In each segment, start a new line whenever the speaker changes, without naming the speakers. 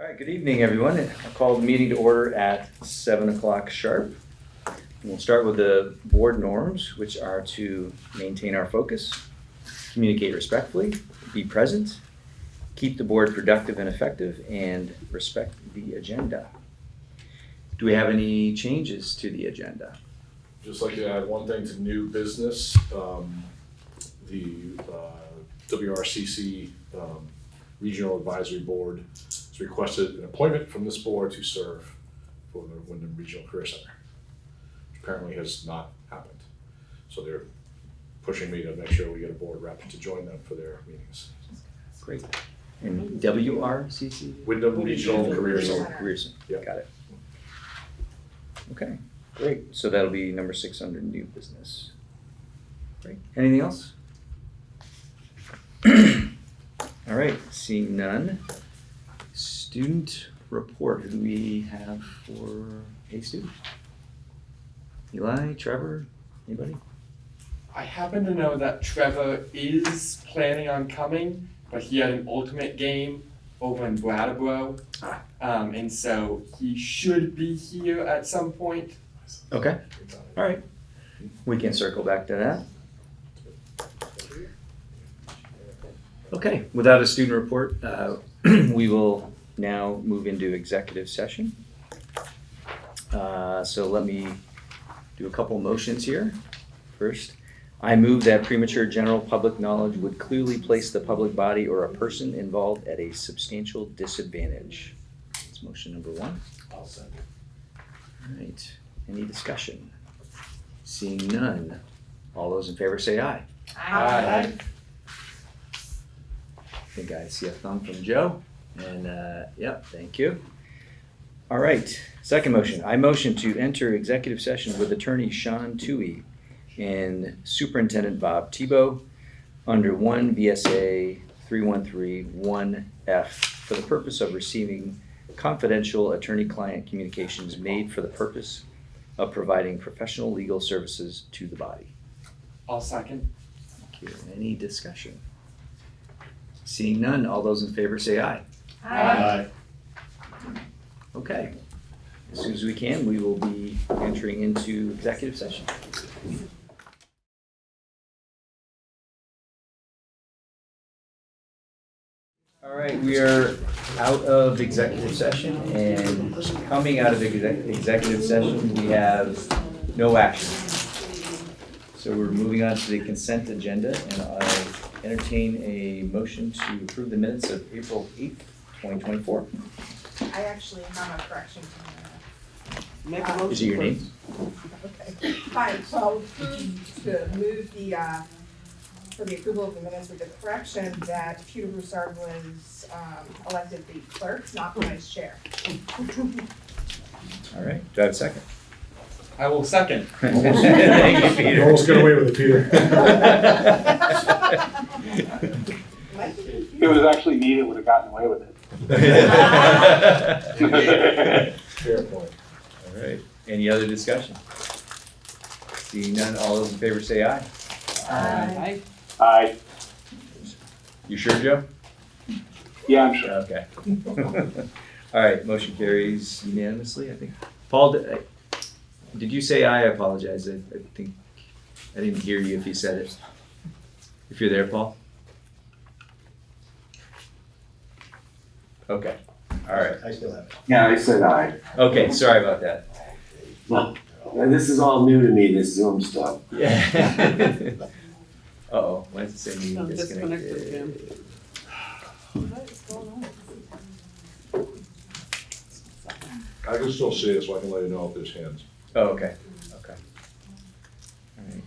All right, good evening, everyone. I'll call the meeting to order at 7 o'clock sharp. We'll start with the board norms, which are to maintain our focus, communicate respectfully, be present, keep the board productive and effective, and respect the agenda. Do we have any changes to the agenda?
Just like to add one thing to new business, the WRCC Regional Advisory Board has requested an appointment from this board to serve for the Wyndham Regional Career Center, which apparently has not happened. So they're pushing me to make sure we get a board rep to join them for their meetings.
Great. And WRCC?
Wyndham Regional Career Center.
Career Center.
Yep.
Got it. Okay, great. So that'll be number 6 under new business. Great. Anything else? All right, seeing none. Student report. Who do we have for a student? Eli, Trevor, anybody?
I happen to know that Trevor is planning on coming, but he had an ultimate game over in Brattleboro. And so he should be here at some point.
Okay, all right. We can circle back to that. Okay, without a student report, we will now move into executive session. So let me do a couple motions here. First, I move that premature general public knowledge would clearly place the public body or a person involved at a substantial disadvantage. That's motion number 1.
I'll send it.
All right, any discussion? Seeing none, all those in favor say aye.
Aye.
I think I see a thumb from Joe, and yep, thank you. All right, second motion. I motion to enter executive session with Attorney Sean Toohey and Superintendent Bob Tebow under 1 VSA 3131F for the purpose of receiving confidential attorney-client communications made for the purpose of providing professional legal services to the body.
I'll second.
Thank you. Any discussion? Seeing none, all those in favor say aye.
Aye.
Okay. As soon as we can, we will be entering into executive session. All right, we are out of executive session, and coming out of executive session, we have no action. So we're moving on to the consent agenda, and I entertain a motion to approve the minutes of April 8th, 2024.
I actually have a correction to
Is it your name?
Okay, fine, so to move the, for the approval of the minutes with the correction that Peter Broussard was elected the clerk, not the vice chair.
All right, do I have a second?
I will second.
Thank you, Peter.
You almost got away with it, Peter.
If it was actually me that would have gotten away with it.
Fair point.
All right, any other discussion? Seeing none, all those in favor say aye.
Aye.
Aye.
You sure, Joe?
Yeah, I'm sure.
Okay. All right, motion carries unanimously, I think. Paul, did you say aye? I apologize. I think I didn't hear you if you said it. If you're there, Paul? Okay, all right.
I still have it.
Yeah, I said aye.
Okay, sorry about that.
Well, this is all new to me, this Zoom stuff.
Yeah. Uh-oh, why does it say meeting disconnected?
What is going on?
I can still see it, so I can let you know if there's hands.
Oh, okay, okay. All right.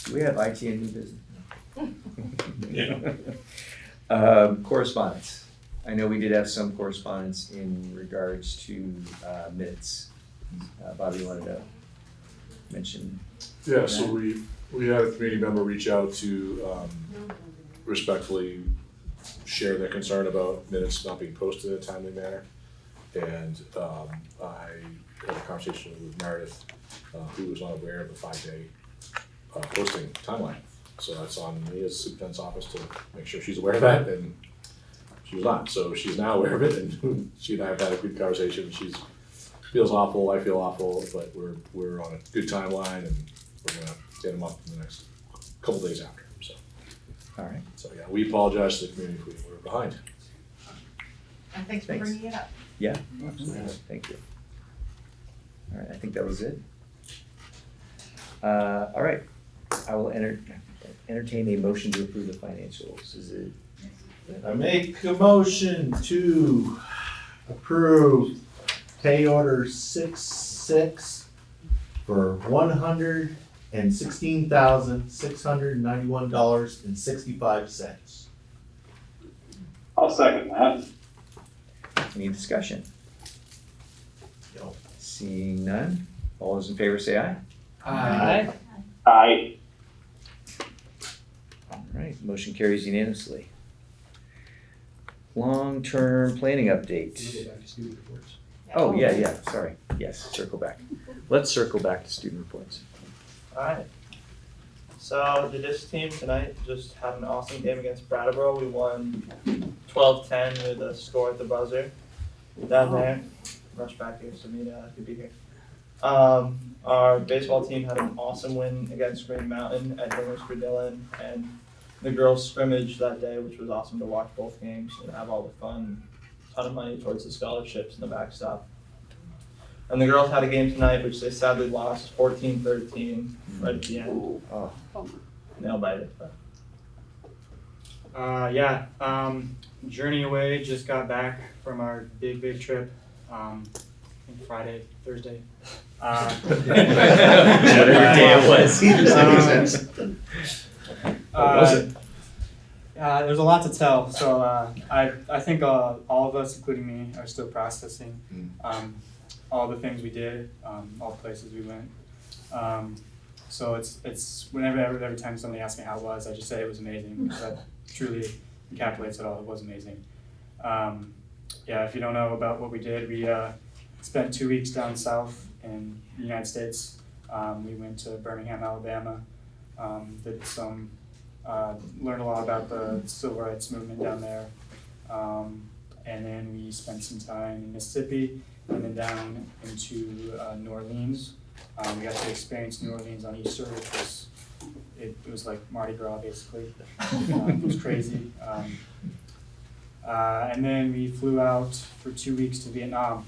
Do we have IT and new business? Correspondence. I know we did have some correspondence in regards to minutes. Bobby, you wanted to mention?
Yeah, so we had a community member reach out to respectfully share their concern about minutes not being posted in a timely manner. And I had a conversation with Meredith, who was not aware of the 5-day posting timeline. So that's on me as superintendent's office to make sure she's aware of that, and she was not. So she's now aware of it, and she and I have had a good conversation. She's feels awful, I feel awful, but we're on a good timeline, and we're gonna get them up in the next couple days after. So,
All right.
so yeah, we apologize to the community if we were behind.
And thanks for
Thanks.
bringing it up.
Yeah, absolutely. Thank you. All right, I think that was it. All right, I will entertain a motion to approve the financials. Is it?
I make a motion to approve pay order 6-6 for $116,691.65.
I'll second that.
Any discussion?
Yo.
Seeing none, all those in favor say aye.
Aye.
Aye.
All right, motion carries unanimously. Long-term planning update. Oh, yeah, sorry. Yes, circle back. Let's circle back to student reports.
Alright. So the district team tonight just had an awesome game against Brattleboro. We won 12-10 with a score at the buzzer down there. Rush back here so me to be here. Our baseball team had an awesome win against Green Mountain at Dingers for Dylan, and the girls scrimmage that day, which was awesome to watch both games and have all the fun, ton of money towards the scholarships and the backstop. And the girls had a game tonight, which they sadly lost 14-13 right at the end.
Oh,
Nail biter.
Journey away, just got back from our big trip, I think Friday, Thursday.
whatever day it was.
Was it?
There's a lot to tell, so I think all of us, including me, are still processing all the things we did, all the places we went. So it's whenever every time somebody asks me how it was, I just say it was amazing, because that truly encapsulates it all. It was amazing. If you don't know about what we did, we spent 2 weeks down south in the United States. We went to Birmingham, Alabama, did some, learned a lot about the civil rights movement down there. And then we spent some time in Mississippi and then down into New Orleans. We got to experience New Orleans on Easter, which was, it was like Mardi Gras basically. It was crazy. And then we flew out for 2 weeks to Vietnam.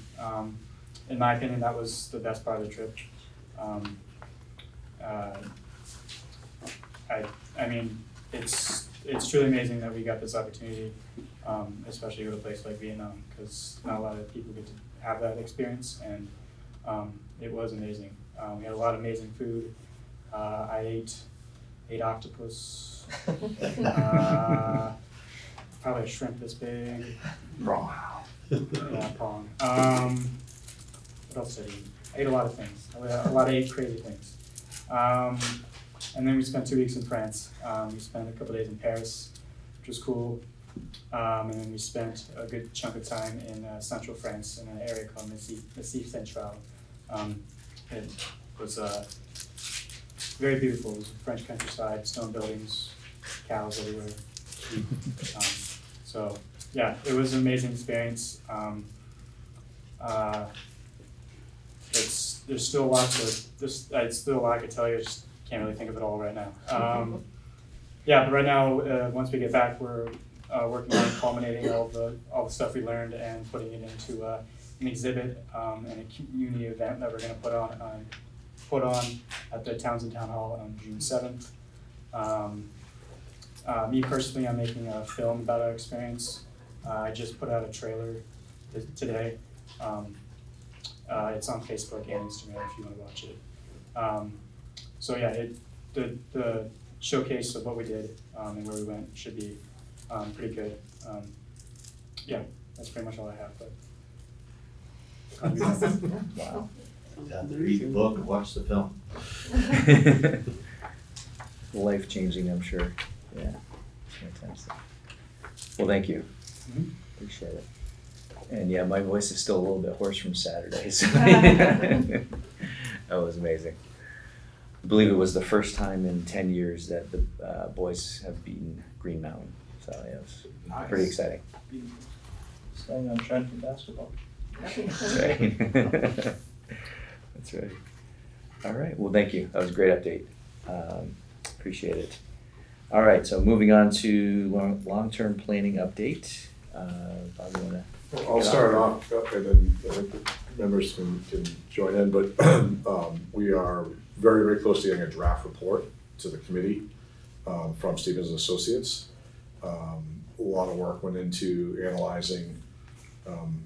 In my opinion, that was the best part of the trip. I mean, it's truly amazing that we got this opportunity, especially to go to a place like Vietnam, because not a lot of people get to have that experience, and it was amazing. We had a lot of amazing food. I ate octopus, probably a shrimp this big.
Prawn.
Yeah, prawn. What else did I eat? I ate a lot of things. I ate crazy things. And then we spent 2 weeks in France. We spent a couple days in Paris, which was cool. And then we spent a good chunk of time in central France in an area called Massif Central. It was very beautiful. It was French countryside, stone buildings, cows everywhere. So yeah, it was an amazing experience. There's still a lot I could tell you. I just can't really think of it all right now. But right now, once we get back, we're working on culminating all the stuff we learned and putting it into an exhibit and a community event that we're going to put on at the Townsend Town Hall on June 7th. Me personally, I'm making a film about our experience. I just put out a trailer today. It's on Facebook and Instagram if you want to watch it. So yeah, the showcase of what we did and where we went should be pretty good. That's pretty much all I have. But
Wow.
Read the book and watch the film.
Life-changing, I'm sure. Yeah. Fantastic. Well, thank you.
Mhm.
Appreciate it. And yeah, my voice is still a little bit hoarse from Saturday. So that was amazing. I believe it was the first time in 10 years that the boys have beaten Green Mountain. So, yeah, it's
Nice.
pretty exciting.
Staying on trend for basketball.
That's right. That's right. All right, well, thank you. That was a great update. Appreciate it. All right, so moving on to long-term planning update. Bob, you wanna?
I'll start off, and then the members can join in, but we are very, very close to getting a draft report to the committee from Stevens and Associates. A lot of work went into analyzing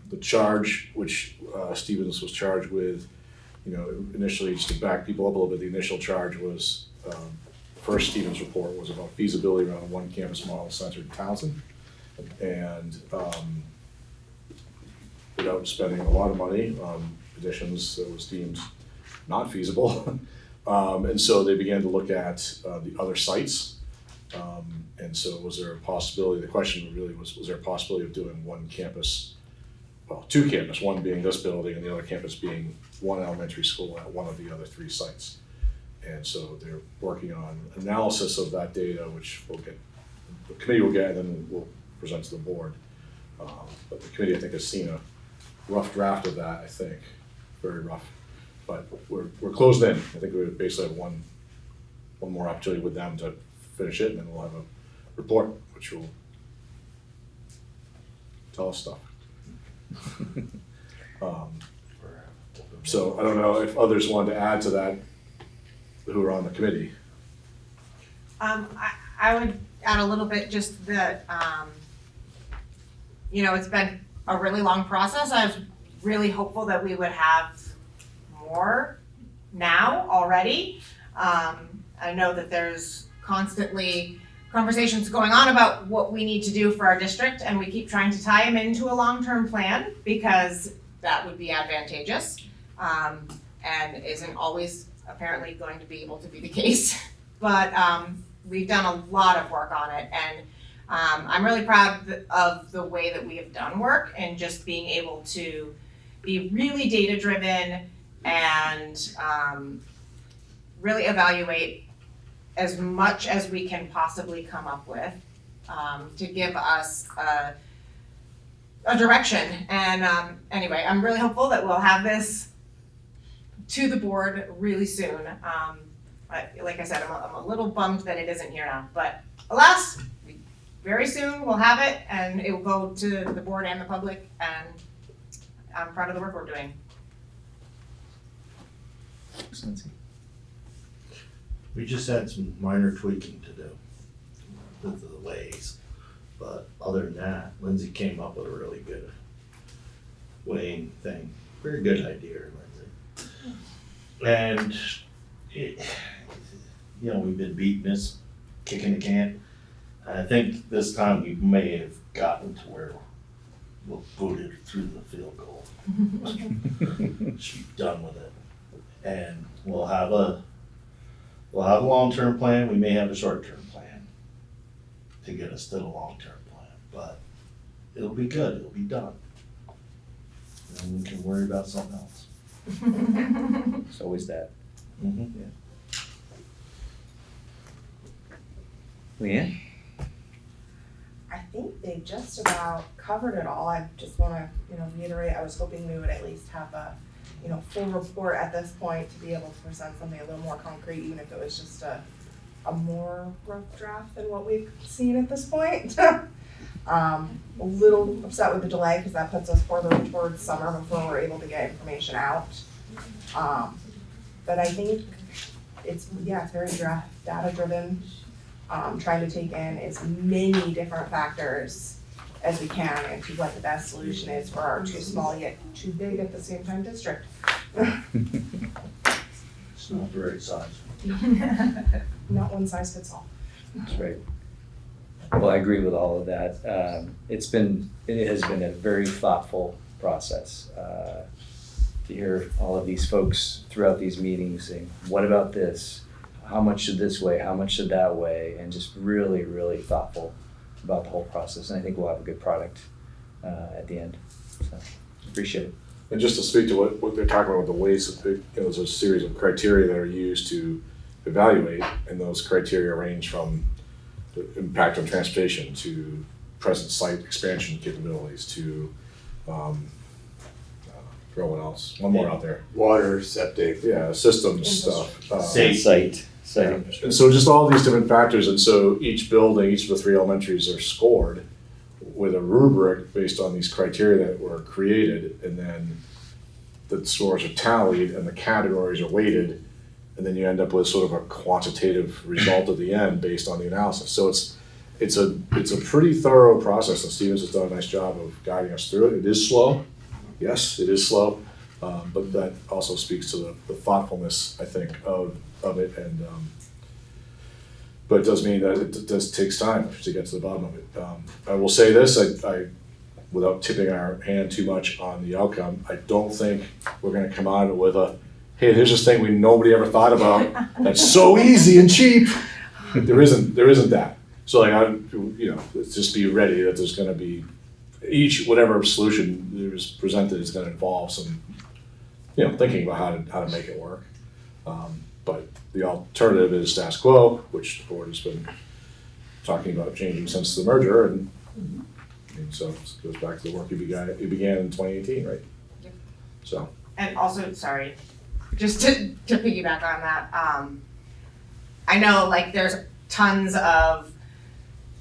the charge, which Stevens was charged with. You know, initially, just to back people up a little bit, the initial charge was, first Stevens report was about feasibility around a one campus model centered in Townsend. And without spending a lot of money on additions that was deemed not feasible. And so they began to look at the other sites. And so was there a possibility, the question really was there a possibility of doing one campus, well, two campuses, one being this building and the other campus being one elementary school at one of the other three sites. And so they're working on analysis of that data, which we'll get, the committee will get, and then we'll present to the board. But the committee, I think, has seen a rough draft of that, I think, very rough. But we're closed in. I think we basically have one more opportunity with them to finish it, and then we'll have a report, which will tell us stuff. So I don't know if others wanted to add to that who are on the committee.
I would add a little bit just that, it's been a really long process. I was really hopeful that we would have more now already. I know that there's constantly conversations going on about what we need to do for our district, and we keep trying to tie them into a long-term plan because that would be advantageous, and isn't always apparently going to be able to be the case. But we've done a lot of work on it, and I'm really proud of the way that we have done work and just being able to be really data-driven and really evaluate as much as we can possibly come up with to give us a direction. And anyway, I'm really hopeful that we'll have this to the board really soon. Like I said, I'm a little bummed that it isn't here now, but alas, very soon we'll have it and it will go to the board and the public, and I'm proud of the work we're doing.
Excellency.
We just had some minor tweaking to do with the ways, but other than that, Lindsay came up with a really good weighing thing. Very good idea, Lindsay. And we've been beating this, kicking the can. I think this time we may have gotten to where we'll boot it through the field goal. She's done with it. And we'll have a long-term plan, we may have a short-term plan to get us to the long-term plan, but it'll be good, it'll be done. And we can worry about something else.
It's always that.
Mm-hmm.
Leanne?
I think they just about covered it all. I just wanna, reiterate, I was hoping we would at least have a, full report at this point to be able to present something a little more concrete, even if it was just a more rough draft than what we've seen at this point. A little upset with the delay because that puts us further towards summer before we're able to get information out. But I think it's very data driven, trying to take in as many different factors as we can into what the best solution is for our too small yet too big at the same time district.
It's not the right size.
Not one size fits all.
That's right. Well, I agree with all of that. It has been a very thoughtful process. To hear all of these folks throughout these meetings saying, what about this? How much should this weigh? How much should that weigh? And just really, really thoughtful about the whole process. And I think we'll have a good product at the end. So appreciate it.
And just to speak to what they're talking about with the weights, there's a series of criteria that are used to evaluate, and those criteria range from the impact on transportation, to present site expansion capabilities, to, throw one else, one more out there.
Water, septic.
Yeah, systems stuff.
Site.
And so just all these different factors, and so each building, each of the three elementaries are scored with a rubric based on these criteria that were created, and then the scores are tallied and the categories are weighted, and then you end up with sort of a quantitative result at the end based on the analysis. So it's a pretty thorough process, and Stevens has done a nice job of guiding us through it. It is slow, yes, it is slow, but that also speaks to the thoughtfulness, I think, of it, and but it does mean that it does takes time to get to the bottom of it. I will say this, I without tipping our hand too much on the outcome, I don't think we're gonna come out with a, hey, here's this thing nobody ever thought about, that's so easy and cheap. There isn't that. So like, let's just be ready that there's gonna be, whatever solution is presented is gonna involve some, thinking about how to make it work. But the alternative is status quo, which the board has been talking about changing since the merger, and so it goes back to the work you began in 2018, right?
Yep.
So.
And also, sorry, just to piggyback on that, I know like there's tons of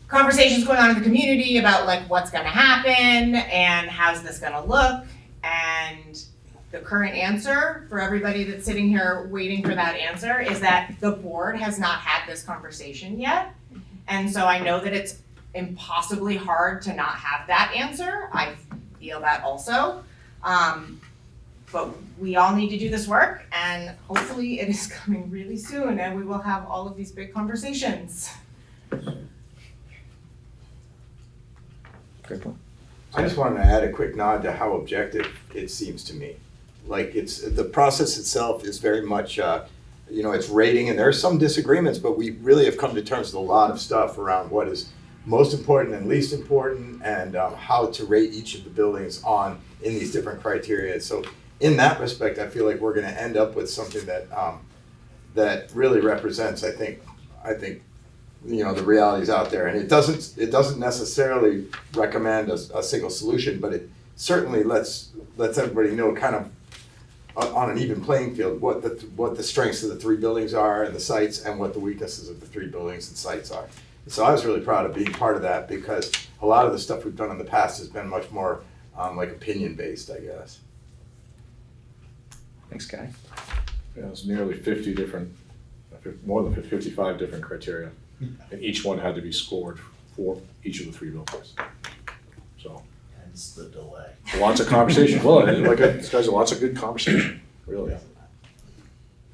conversations going on in the community about like what's gonna happen and how's this gonna look, and the current answer for everybody that's sitting here waiting for that answer is that the board has not had this conversation yet. And so I know that it's impossibly hard to not have that answer. I feel that also. But we all need to do this work, and hopefully it is coming really soon and we will have all of these big conversations.
Great point.
I just wanted to add a quick nod to how objective it seems to me. Like the process itself is very much, it's rating, and there are some disagreements, but we really have come to terms with a lot of stuff around what is most important and least important, and how to rate each of the buildings in these different criteria. So in that respect, I feel like we're going to end up with something that really represents, I think, the realities out there. And it doesn't necessarily recommend a single solution, but it certainly lets everybody know kind of on an even playing field what the strengths of the three buildings are and the sites, and what the weaknesses of the three buildings and sites are. So I was really proud of being part of that, because a lot of the stuff we've done in the past has been much more like opinion based, I guess.
Thanks, Guy.
Yeah, it's nearly 50 different, more than 55 different criteria, and each one had to be scored for each of the three buildings. So.
Hence the delay.
Lots of conversation. Well, this guy's lots of good conversation, really.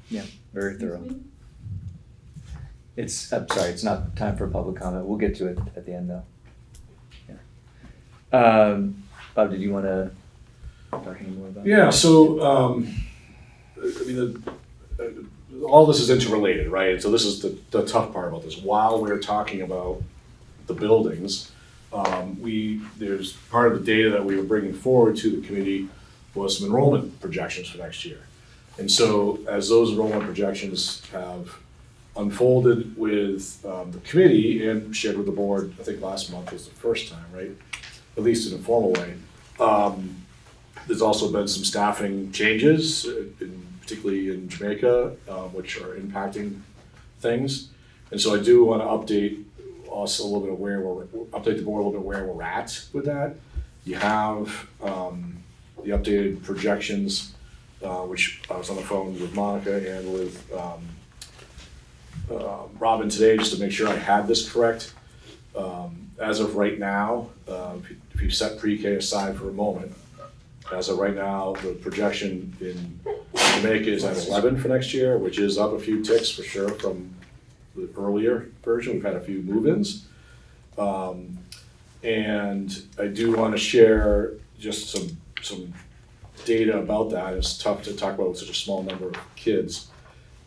Yeah, very thorough. I'm sorry, it's not time for public comment. We'll get to it at the end though. Yeah. Bob, did you want to talk any more about it?
Yeah, so, all this is interrelated, right? And so this is the tough part about this. While we're talking about the buildings, there's part of the data that we were bringing forward to the committee was some enrollment projections for next year. And so as those enrollment projections have unfolded with the committee and shared with the board, I think last month was the first time, right? At least in a formal way. There's also been some staffing changes, particularly in Jamaica, which are impacting things. And so I do want to update us a little bit of update the board a little bit where we're at with that. You have the updated projections, which I was on the phone with Monica and with Robin today just to make sure I had this correct. As of right now, if you set PreK aside for a moment, as of right now, the projection in Jamaica is at 11 for next year, which is up a few ticks for sure from the earlier version. We've had a few move-ins. And I do want to share just some data about that. It's tough to talk about with such a small number of kids.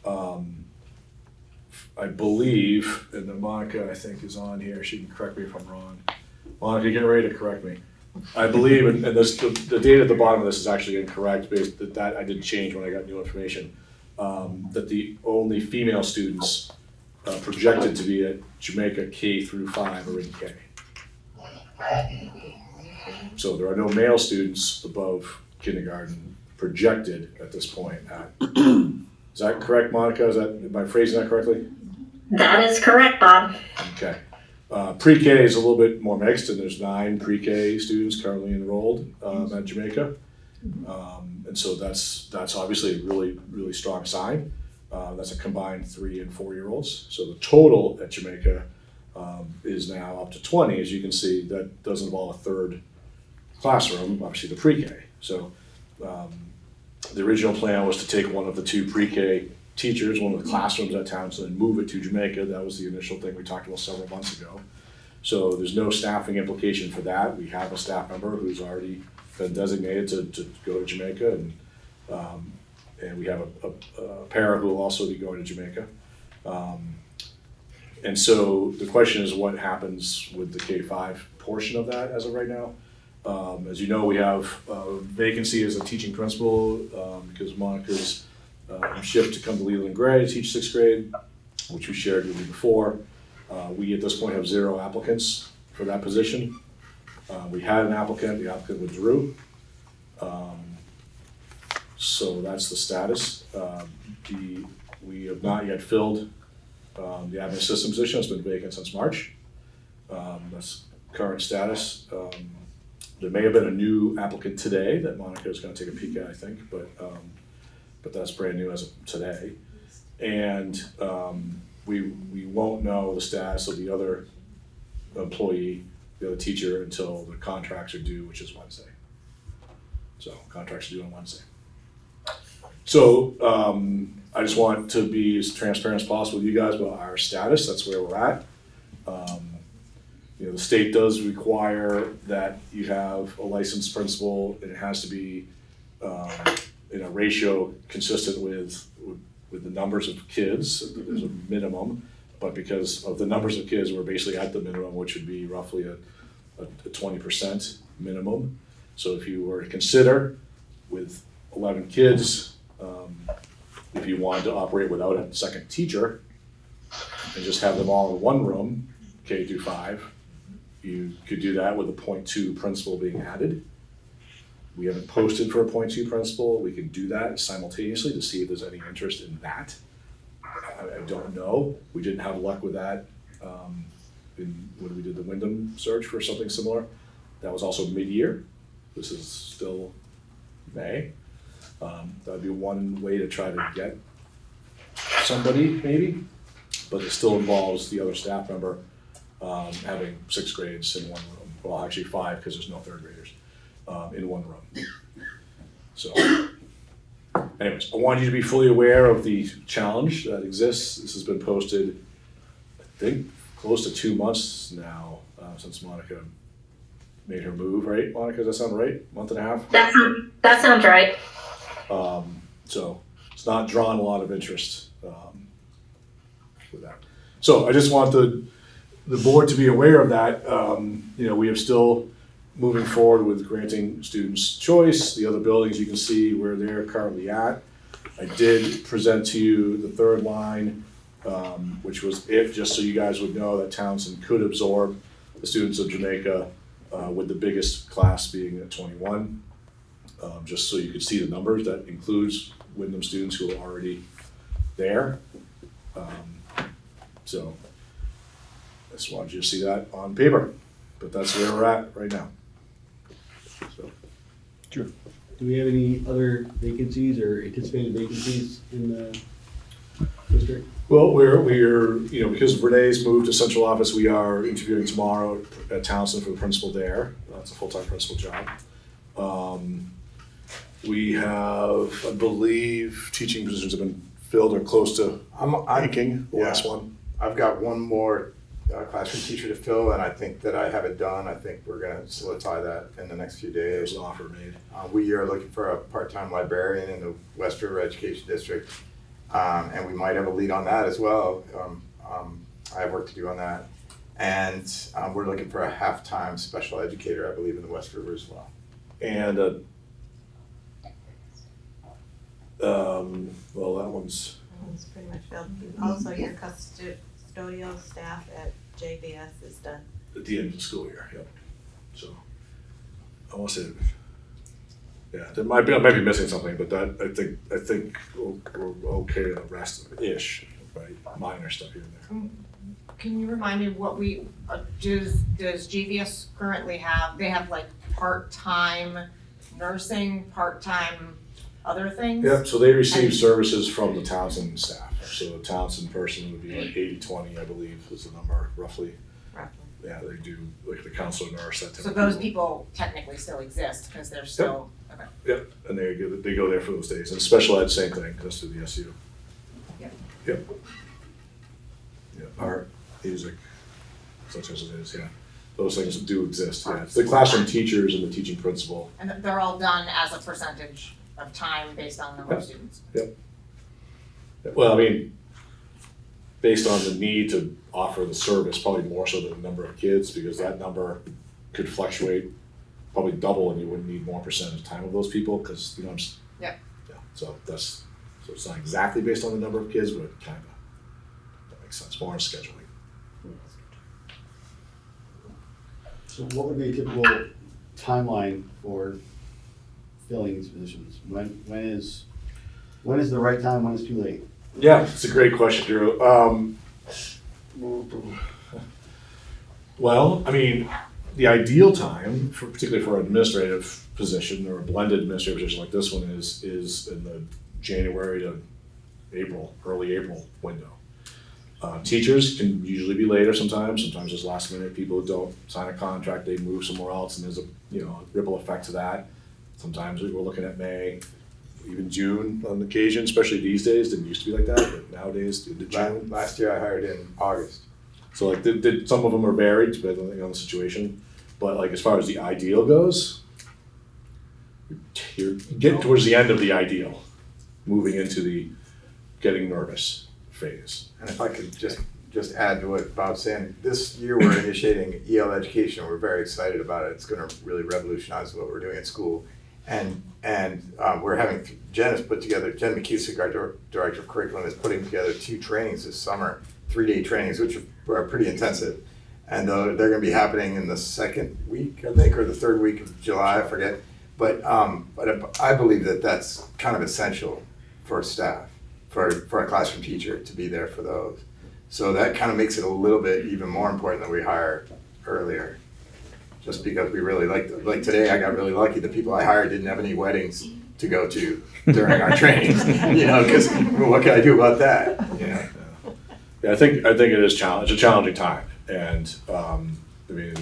I believe, and then Monica I think is on here, she can correct me if I'm wrong. Monica, get ready to correct me. I believe, and this, the data at the bottom of this is actually incorrect, based that I did change when I got new information, that the only female students projected to be at Jamaica K through 5 are in K. So there are no male students above kindergarten projected at this point. Is that correct, Monica? Am I phrasing that correctly?
That is correct, Bob.
Okay. Pre-K is a little bit more mixed, and there's 9 pre-K students currently enrolled at Jamaica. And so that's obviously a really, really strong sign. That's a combined 3 and 4-year-olds. So the total at Jamaica is now up to 20. As you can see, that does involve a third classroom, obviously the pre-K. So the original plan was to take one of the 2 pre-K teachers, one of the classrooms at Townsend, and move it to Jamaica. That was the initial thing we talked about several months ago. So there's no staffing implication for that. We have a staff member who's already been designated to go to Jamaica, and we have a para who will also be going to Jamaica. And so the question is, what happens with the K-5 portion of that as of right now? As you know, we have a vacancy as a teaching principal because Monica's shift to come to Leland Gray to teach 6th grade, which we shared with you before. We at this point have 0 applicants for that position. We had an applicant, the applicant withdrew. So that's the status. We have not yet filled the admin assistant position. It's been vacant since March. That's current status. There may have been a new applicant today that Monica is going to take a peek at, I think, but that's brand new as of today. And we won't know the status of the other employee, the other teacher, until the contracts are due, which is Wednesday. So contracts are due on Wednesday. So I just want to be as transparent as possible with you guys about our status. That's where we're at. The state does require that you have a licensed principal, and it has to be in a ratio consistent with the numbers of kids. There's a minimum, but because of the numbers of kids, we're basically at the minimum, which would be roughly a 20% minimum. So if you were to consider with 11 kids, if you wanted to operate without a second teacher and just have them all in one room, K through 5, you could do that with a 0.2 principal being added. We haven't posted for a 0.2 principal. We can do that simultaneously to see if there's any interest in that. I don't know. We didn't have luck with that when we did the Wyndham search for something similar. That was also mid-year. This is still May. That'd be one way to try to get somebody, maybe, but it still involves the other staff member having 6th grades in one room. Well, actually 5, because there's no 3rd graders in one room. So, anyways, I want you to be fully aware of the challenge that exists. This has been posted, I think, close to 2 months now since Monica made her move, right? Monica, does that sound right? Month and a half?
That sounds right.
So it's not drawn a lot of interest with that. So I just want the board to be aware of that. We are still moving forward with granting students choice. The other buildings, you can see where they're currently at. I did present to you the 3rd line, which was if, just so you guys would know that Townsend could absorb the students of Jamaica with the biggest class being at 21. Just so you could see the numbers, that includes Wyndham students who are already there. So I just wanted you to see that on paper, but that's where we're at right now. So.
Sure.
Do we have any other vacancies or anticipated vacancies in the district?
Well, we're because Renee's moved to central office, we are interviewing tomorrow at Townsend for the principal there. That's a full-time principal job. We have, I believe, teaching positions have been filled or close to making the last one.
I've got one more classroom teacher to fill, and I think that I have it done. I think we're gonna solidify that in the next few days.
There's an offer made.
We are looking for a part-time librarian in the West River Education District, and we might have a lead on that as well. I have work to do on that. And we're looking for a half-time special educator, I believe, in the West River as well.
And well, that one's
It's pretty much filled. Also, your custodial staff at JVS is done.
At the end of the school year, yep. So, I want to say, yeah, I might be missing something, but that, I think we're okay on the rest of it-ish, right? Minor stuff here and there.
Can you remind me what we, does GVS currently have, they have like part-time nursing, part-time other things?
Yep, so they receive services from the Townsend staff. So a Townsend person would be like 80-20, I believe, is the number roughly.
Roughly.
Yeah, they do, like the counselor nurse, that type
So
of
those people technically still exist, because they're still, okay.
Yep, and they go there for those days. And special ed, same thing, goes to the SU.
Yep.
Yep. Yeah, art, music, such as it is, yeah. Those things do exist, yeah. It's the classroom teachers and the teaching principal.
And they're all done as a percentage of time based on the number of students?
Yep. Well, I mean, based on the need to offer the service, probably more so than the number of kids, because that number could fluctuate, probably double, and you wouldn't need more percentage of time of those people, because, you know,
Yep.
yeah, so it's not exactly based on the number of kids, but kind of, that makes sense, more on scheduling.
So what would be a typical timeline for filling these positions? When is the right time, when is too late?
Yeah, it's a great question, Drew. Well, I mean, the ideal time, particularly for an administrative position or a blended administrative position like this one is in the January to April, early April window. Teachers can usually be later sometimes there's last minute people who don't sign a contract, they move somewhere else, and there's a ripple effect to that. Sometimes we're looking at May, even June on occasion, especially these days. Didn't used to be like that, but nowadays into June.
Last year I hired in August.
So like, did some of them are varied depending on the situation, but like as far as the ideal goes, you're getting towards the end of the ideal, moving into the getting nervous phase.
And if I could just add to what Bob's saying, this year we're initiating EL education. We're very excited about it. It's going to really revolutionize what we're doing at school. And we're having, Jen McCusick, our Director of Curriculum, is putting together 2 trainings this summer, 3-day trainings, which are pretty intensive. And they're going to be happening in the second week, I think, or the third week of July, I forget. But I believe that that's kind of essential for staff, for a classroom teacher to be there for those. So that kind of makes it a little bit even more important that we hire earlier. Just because we really like today, I got really lucky. The people I hired didn't have any weddings to go to during our trainings, because what can I do about that?
Yeah, I think it is it's a challenging time, and I mean,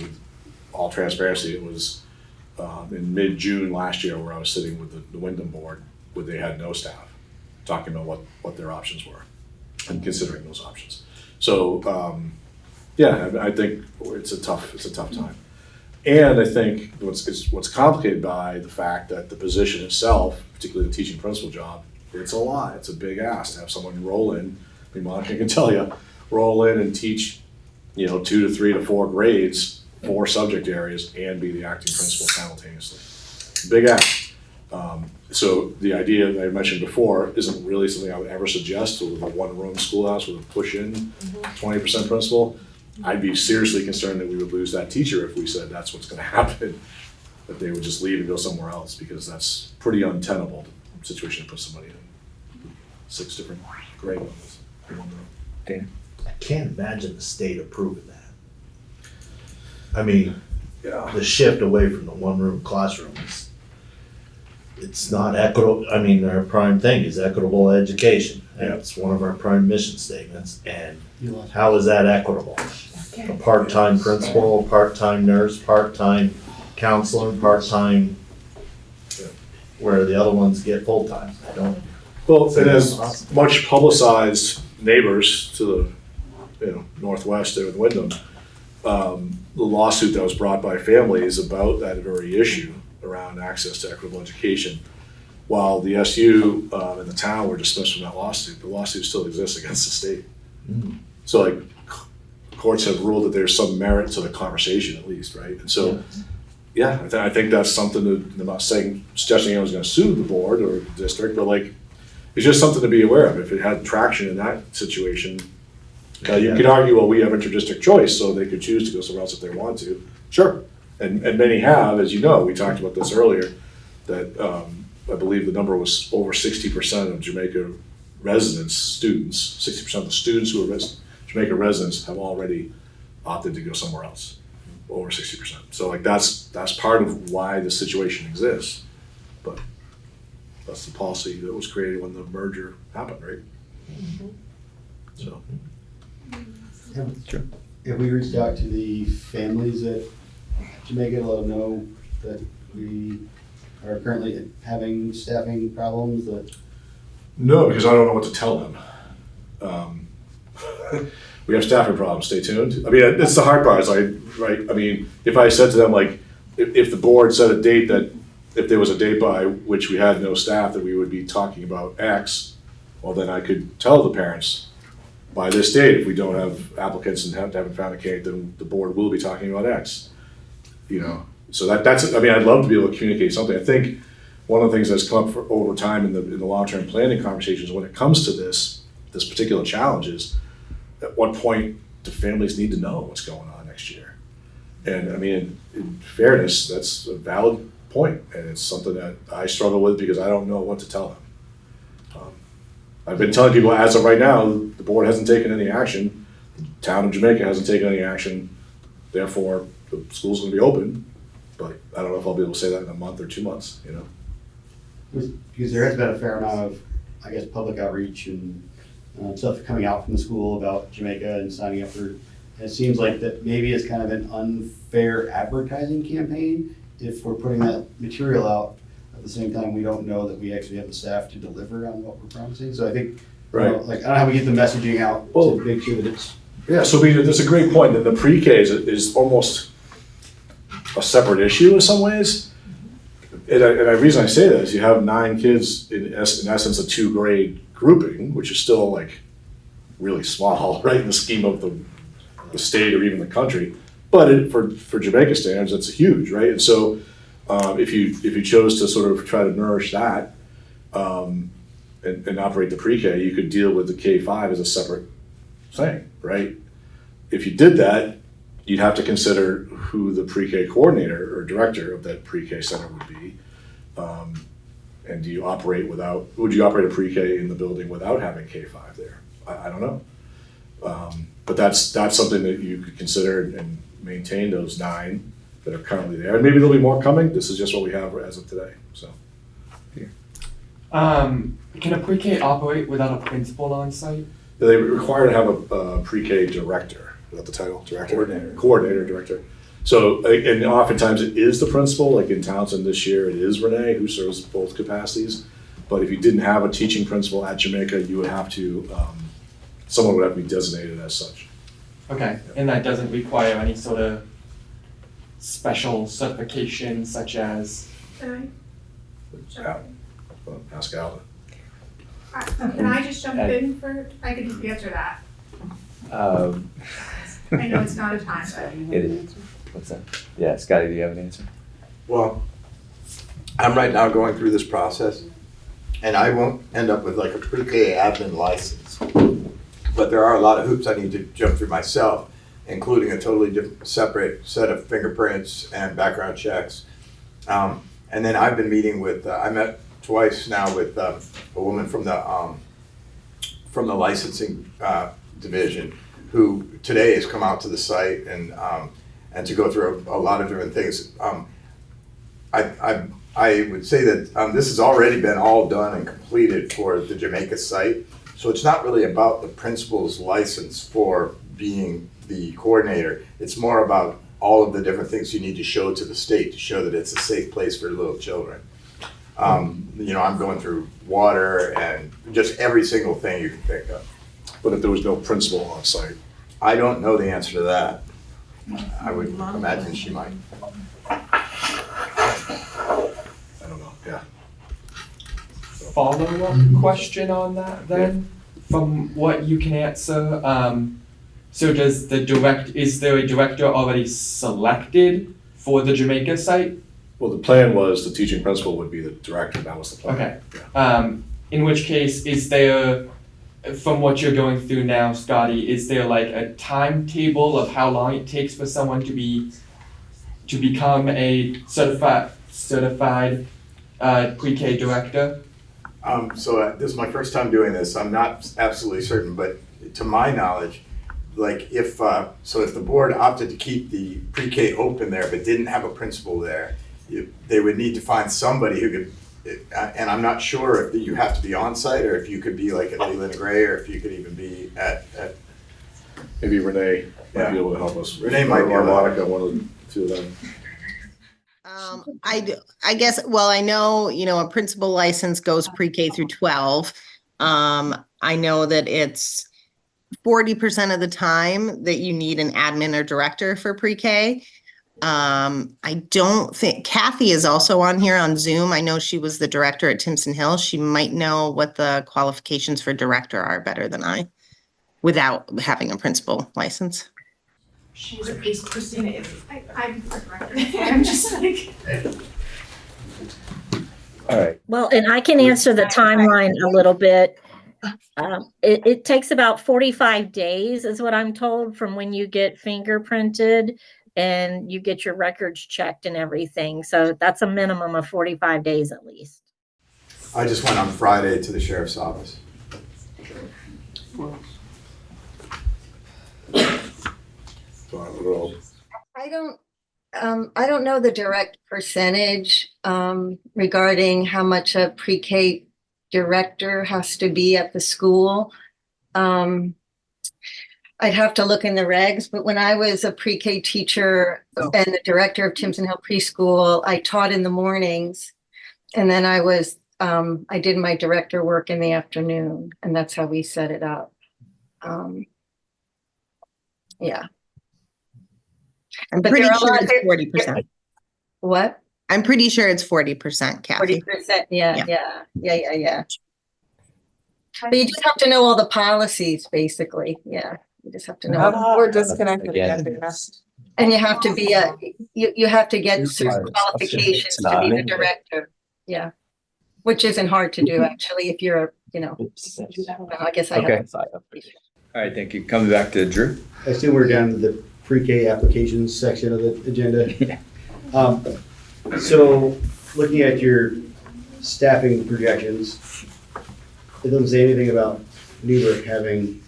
all transparency, it was in mid-June last year where I was sitting with the Wyndham board, where they had no staff, talking about what their options were, and considering those options. So I think it's a tough time. And I think what's complicated by the fact that the position itself, particularly the teaching principal job, it's a lot. It's a big ask to have someone roll in. I mean, Monica can tell you, roll in and teach, 2 to 3 to 4 grades, 4 subject areas, and be the acting principal simultaneously. Big ask. So the idea that I mentioned before isn't really something I would ever suggest with a one-room schoolhouse with a push-in 20% principal. I'd be seriously concerned that we would lose that teacher if we said that's what's gonna happen, that they would just leave and go somewhere else, because that's pretty untenable situation to put somebody in 6 different grade levels in one room.
Dan?
I can't imagine the state approving that. I mean, the shift away from the one-room classroom it's not equitable. I mean, our prime thing is equitable education. And it's one of our prime mission statements. And how is that equitable? A part-time principal, part-time nurse, part-time counselor, part-time, where the other ones get full-time. I don't.
Well, it has much publicized neighbors to the northwest there with Wyndham. The lawsuit that was brought by families about that very issue around access to equitable education. While the SU and the town were dismissed from that lawsuit, the lawsuit still exists against the state. So like courts have ruled that there's some merit to the conversation at least, right? And so, I think that's something that, I'm not suggesting anyone's gonna sue the board or the district, but like, it's just something to be aware of. If it had traction in that situation, Now, you could argue, well, we have inter-district choice, so they could choose to go somewhere else if they want to. Sure. And many have, as you know, we talked about this earlier, that I believe the number was over 60% of Jamaica residents, students, 60% of the students who are Jamaica residents have already opted to go somewhere else, over 60%. So like that's part of why the situation exists. But that's the policy that was created when the merger happened, right? So.
Have we reached out to the families at Jamaica to let them know that we are currently having staffing problems that?
No, because I don't know what to tell them. We have staffing problems, stay tuned. I mean, it's the hard part, right? I mean, if I said to them, like, if the board set a date that, if there was a date by which we had no staff, that we would be talking about X, well, then I could tell the parents, by this date, if we don't have applicants and haven't found a candidate, then the board will be talking about X. You know, so that's, I mean, I'd love to be able to communicate something. I think one of the things that's come up over time in the long-term planning conversations when it comes to this particular challenge is, at what point do families need to know what's going on next year? And I mean, in fairness, that's a valid point, and it's something that I struggle with because I don't know what to tell them. I've been telling people as of right now, the board hasn't taken any action, the town of Jamaica hasn't taken any action, therefore the school's gonna be open, but I don't know if I'll be able to say that in a month or 2 months, you know?
Because there has been a fair amount of, I guess, public outreach and stuff coming out from the school about Jamaica and signing up for, and it seems like that maybe it's kind of an unfair advertising campaign if we're putting that material out. At the same time, we don't know that we actually have the staff to deliver on what we're promising. So I think,
Right.
like, I don't know how we get the messaging out
Well,
to make sure that it's.
Yeah, so that's a great point, that the pre-K is almost a separate issue in some ways. And the reason I say that is you have 9 kids, in essence, a 2-grade grouping, which is still like really small, right, in the scheme of the state or even the country. But for Jamaica standards, that's huge, right? And so if you chose to sort of try to nourish that and operate the pre-K, you could deal with the K-5 as a separate thing, right? If you did that, you'd have to consider who the pre-K coordinator or director of that pre-K center would be. And do you operate would you operate a pre-K in the building without having K-5 there? I don't know. But that's something that you could consider and maintain those 9 that are currently there. And maybe there'll be more coming. This is just what we have as of today, so.
Can a pre-K operate without a principal on site?
They require to have a pre-K director. Is that the title? Director? Coordinator, director. So, and oftentimes it is the principal, like in Townsend this year, it is Renee who serves both capacities. But if you didn't have a teaching principal at Jamaica, you would have to, someone would have to be designated as such.
Okay, and that doesn't require any sort of special certification such as?
Ask Alvin.
Can I just jump in I could just answer that. I know it's not a time, but.
It is. What's that? Yeah, Scotty, do you have an answer?
Well, I'm right now going through this process, and I won't end up with like a pre-K admin license. But there are a lot of hoops I need to jump through myself, including a totally different, separate set of fingerprints and background checks. And then I've been meeting with, I met twice now with a woman from the licensing division, who today has come out to the site and to go through a lot of different things. I would say that this has already been all done and completed for the Jamaica site. So it's not really about the principal's license for being the coordinator. It's more about all of the different things you need to show to the state to show that it's a safe place for little children. You know, I'm going through water and just every single thing you can think of.
But if there was no principal on site?
I don't know the answer to that. I would imagine she might.
I don't know, yeah.
Follow-up question on that then, from what you can answer. So is there a director already selected for the Jamaica site?
Well, the plan was the teaching principal would be the director, that was the plan.
Okay. In which case, is there from what you're going through now, Scotty, is there like a timetable of how long it takes for someone to become a certified pre-K director?
So this is my first time doing this. I'm not absolutely certain, but to my knowledge, like if the board opted to keep the pre-K open there but didn't have a principal there, they would need to find somebody who could. And I'm not sure if you have to be on site or if you could be like at Leland Gray or if you could even be at
Maybe Renee might be able to help us.
Renee might be
or
able to.
Monica, one of the two of them.
I guess, well, I know, a principal license goes pre-K through 12. I know that it's 40% of the time that you need an admin or director for pre-K. I don't think Kathy is also on here on Zoom. I know she was the director at Timpson Hill. She might know what the qualifications for director are better than I, without having a principal license.
She's a priest, Christina is. I'm a director. I'm just like.
All right.
Well, and I can answer the timeline a little bit. It takes about 45 days is what I'm told from when you get fingerprinted and you get your records checked and everything. So that's a minimum of 45 days at least.
I just went on Friday to the sheriff's office.
I don't know the direct percentage regarding how much a pre-K director has to be at the school. I'd have to look in the regs, but when I was a pre-K teacher and the director of Timpson Hill Preschool, I taught in the mornings, and then I did my director work in the afternoon, and that's how we set it up. Yeah.
I'm
But
pretty
there are a
sure
lot-
it's 40%.
What?
I'm pretty sure it's 40%, Kathy.
40%, yeah. But you just have to know all the policies, basically, yeah. You just have to know.
We're disconnected
Again.
again.
And you have to be you have to get certain qualifications to be the director, yeah. Which isn't hard to do, actually, if you're, I guess I have.
Okay. All right, thank you. Coming back to Drew.
I assume we're down to the pre-K applications section of the agenda.
Yeah.
So looking at your staffing projections, it doesn't say anything about Newburgh having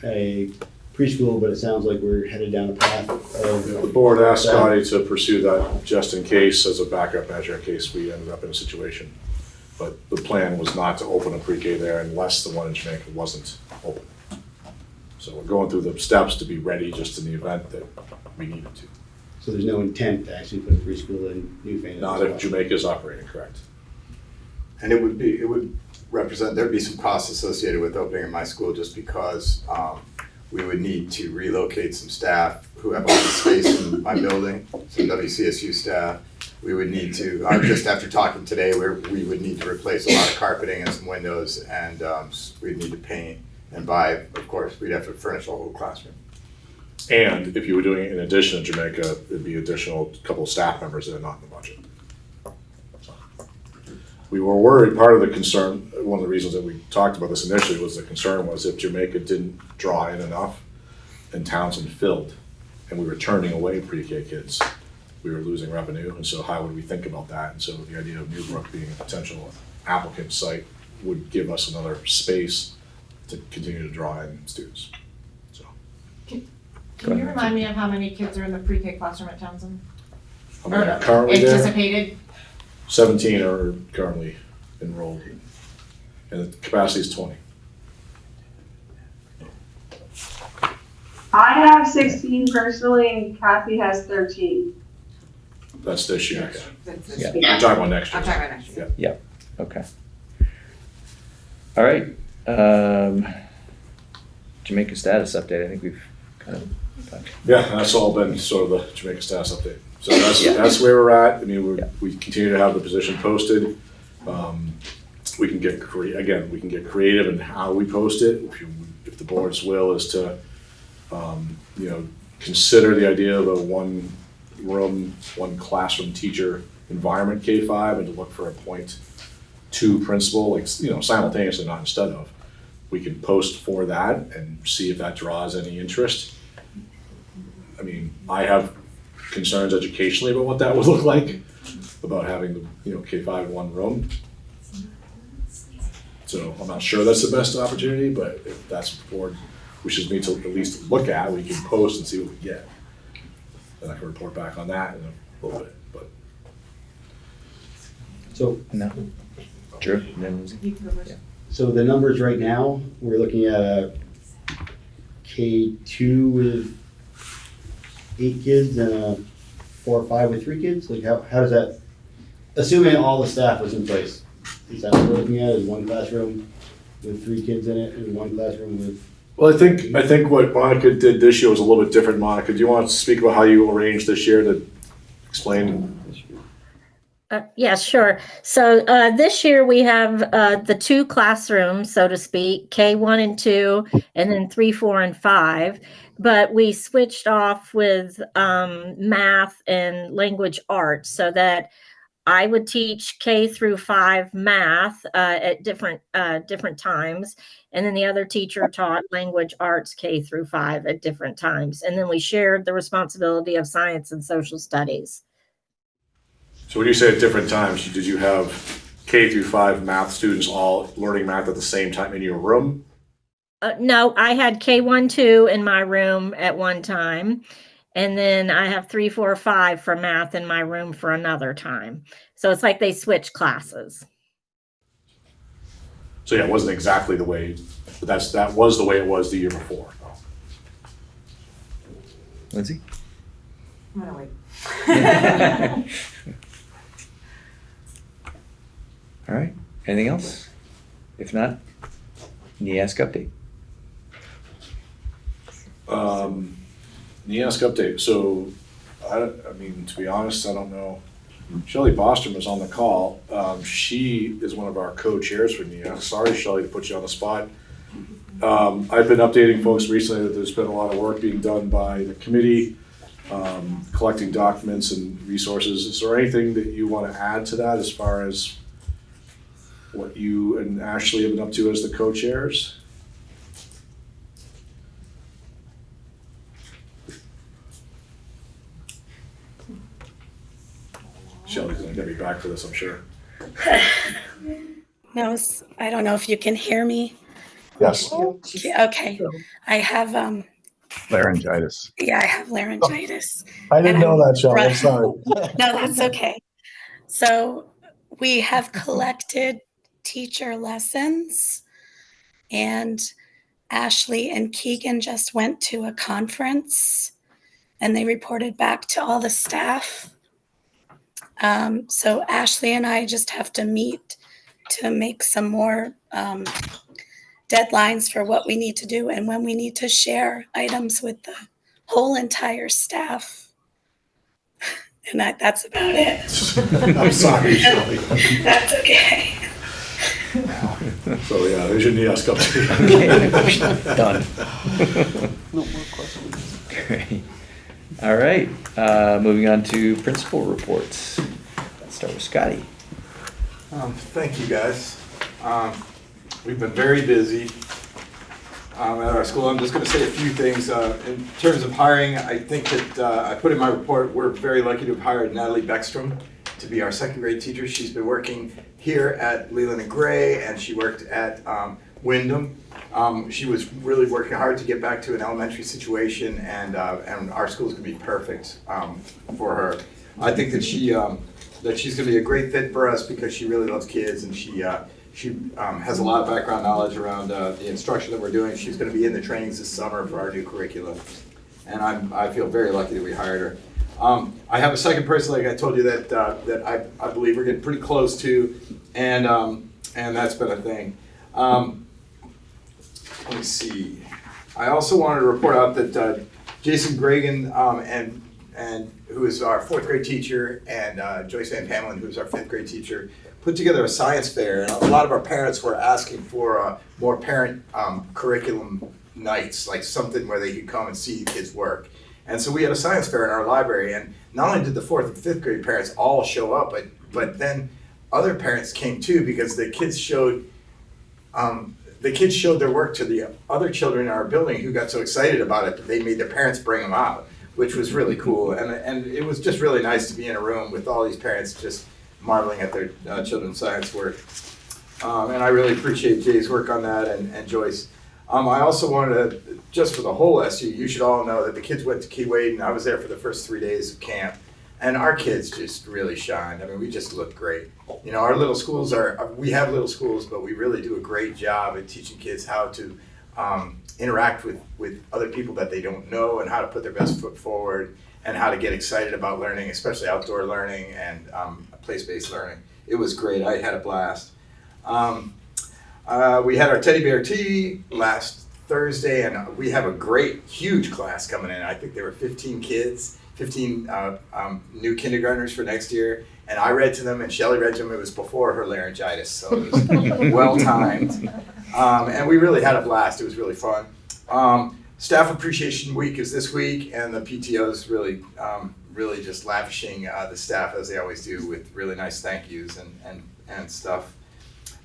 a preschool, but it sounds like we're headed down a path of.
The board asked Scotty to pursue that just in case, as a backup measure, in case we ended up in a situation. But the plan was not to open a pre-K there unless the one in Jamaica wasn't open. So we're going through the steps to be ready just in the event that we needed to.
So there's no intent to actually put a preschool in Newfangled?
Not if Jamaica is operating, correct.
And it would represent, there'd be some costs associated with opening at my school just because we would need to relocate some staff who have office space in my building, some WCSU staff. We would need to, just after talking today, we would need to replace a lot of carpeting and some windows, and we'd need to paint and buy, of course, we'd have to furnish a whole classroom.
And if you were doing it in addition to Jamaica, it'd be additional couple of staff members that are not in the budget. So, we were worried, part of the concern, one of the reasons that we talked about this initially was the concern was if Jamaica didn't draw in enough and Townsend filled and we were turning away pre-K kids, we were losing revenue, and so how would we think about that? And so the idea of Newbrook being a potential applicant site would give us another space to continue to draw in students. So,
Can you remind me of how many kids are in the pre-K classroom at Townsend?
how many are currently there?
Anticipated?
17 are currently enrolled, and the capacity is 20.
I have 16 personally, and Kathy has 13.
That's this year.
Yeah.
I'm talking about next year.
I'm talking about next year.
Yeah, okay. All right. Jamaica status update, I think we've kind of talked.
Yeah, that's all been sort of the Jamaica status update. So
Yeah.
that's where we're at. I mean, we continue to have the position posted. We can get creative in how we post it. If the board's will is to, consider the idea of a one room, one classroom teacher environment K-5 and to look for a .2 principal, simultaneously, not instead of. we can post for that and see if that draws any interest. I mean, I have concerns educationally about what that would look like, about having the, K-5 in one room. So I'm not sure that's the best opportunity, but if that's what the board wishes me to at least look at, we can post and see what we get. And I can report back on that in a little bit, but.
So,
No. Drew, and then Lindsay? Yeah.
so the numbers right now, we're looking at a K2 with 8 kids and a 4 or 5 with 3 kids? Like how does that, assuming all the staff was in place, is that what we're looking at, is one classroom with 3 kids in it and one classroom with?
Well, I think what Monica did this year was a little bit different. Monica, do you want to speak about how you arranged this year to explain?
Yeah, sure. So this year we have the 2 classrooms, so to speak, K1 and 2, and then 3, 4, and 5. But we switched off with math and language arts so that I would teach K through 5 math at different times, and then the other teacher taught language arts K through 5 at different times, and then we shared the responsibility of science and social studies.
So when you say at different times, did you have K through 5 math students all learning math at the same time in your room?
No, I had K1, 2 in my room at one time. And then I have 3, 4, 5 for math in my room for another time. So it's like they switch classes.
So yeah, it wasn't exactly the way, but that was the way it was the year before.
Lindsay?
I'm gonna wait.
All right, anything else? If not, NEASC update.
NEASC update. So, I mean, to be honest, I don't know. Shelley Bostrom was on the call. She is one of our co-chairs for NEASC. Sorry, Shelley, to put you on the spot. I've been updating folks recently that there's been a lot of work being done by the committee, collecting documents and resources. Is there anything that you want to add to that as far as what you and Ashley have been up to as the co-chairs? Shelley's gonna get me back for this, I'm sure.
No, I don't know if you can hear me.
Yes.
Okay, I have,
Laryngitis.
yeah, I have laryngitis.
I didn't
And
know
I'm
that, Shelley, I'm
rough.
sorry.
No, that's okay. So we have collected teacher lessons, and Ashley and Keegan just went to a conference and they reported back to all the staff. So Ashley and I just have to meet to make some more deadlines for what we need to do and when we need to share items with the whole entire staff. And that's about it.
I'm sorry, Shelley.
That's okay.
So yeah, there's your NEASC update.
Done. No more questions. Great. All right, moving on to principal reports. Let's start with Scotty.
Thank you, guys. We've been very busy at our school. I'm just going to say a few things. In terms of hiring, I think that I put in my report, we're very lucky to have hired Natalie Beckstrom to be our 2nd grade teacher. She's been working here at Leland and Gray, and she worked at Wyndham. She was really working hard to get back to an elementary situation, and our school's going to be perfect for her. I think that she's going to be a great fit for us because she really loves kids, and she has a lot of background knowledge around the instruction that we're doing. She's going to be in the trainings this summer for our new curriculum, and I feel very lucky that we hired her. I have a second person, like I told you, that I believe we're getting pretty close to, and that's been a thing. Let me see. I also wanted to report out that Jason Gregan and who is our 4th grade teacher, and Joyce Van Pamela, who's our 5th grade teacher, put together a science fair, and a lot of our parents were asking for more parent curriculum nights, like something where they could come and see kids work. And so we had a science fair in our library, and not only did the 4th and 5th grade parents all show up, but then other parents came too, because the kids showed the kids showed their work to the other children in our building who got so excited about it that they made their parents bring them out, which was really cool. And it was just really nice to be in a room with all these parents just marveling at their children's science work. And I really appreciate Jay's work on that and Joyce. I also wanted to, just for the whole SU, you should all know that the kids went to Keywade and I was there for the first 3 days of camp. And our kids just really shined. I mean, we just looked great. You know, our little schools we have little schools, but we really do a great job at teaching kids how to interact with other people that they don't know and how to put their best foot forward and how to get excited about learning, especially outdoor learning and place-based learning. It was great. I had a blast. We had our teddy bear tea last Thursday, and we have a great, huge class coming in. I think there were 15 kids. 15 new kindergartners for next year, and I read to them and Shelley read to them. It was before her laryngitis, so it was well timed. And we really had a blast. It was really fun. Staff Appreciation Week is this week, and the PTOs really just lavishing the staff as they always do with really nice thank yous and stuff.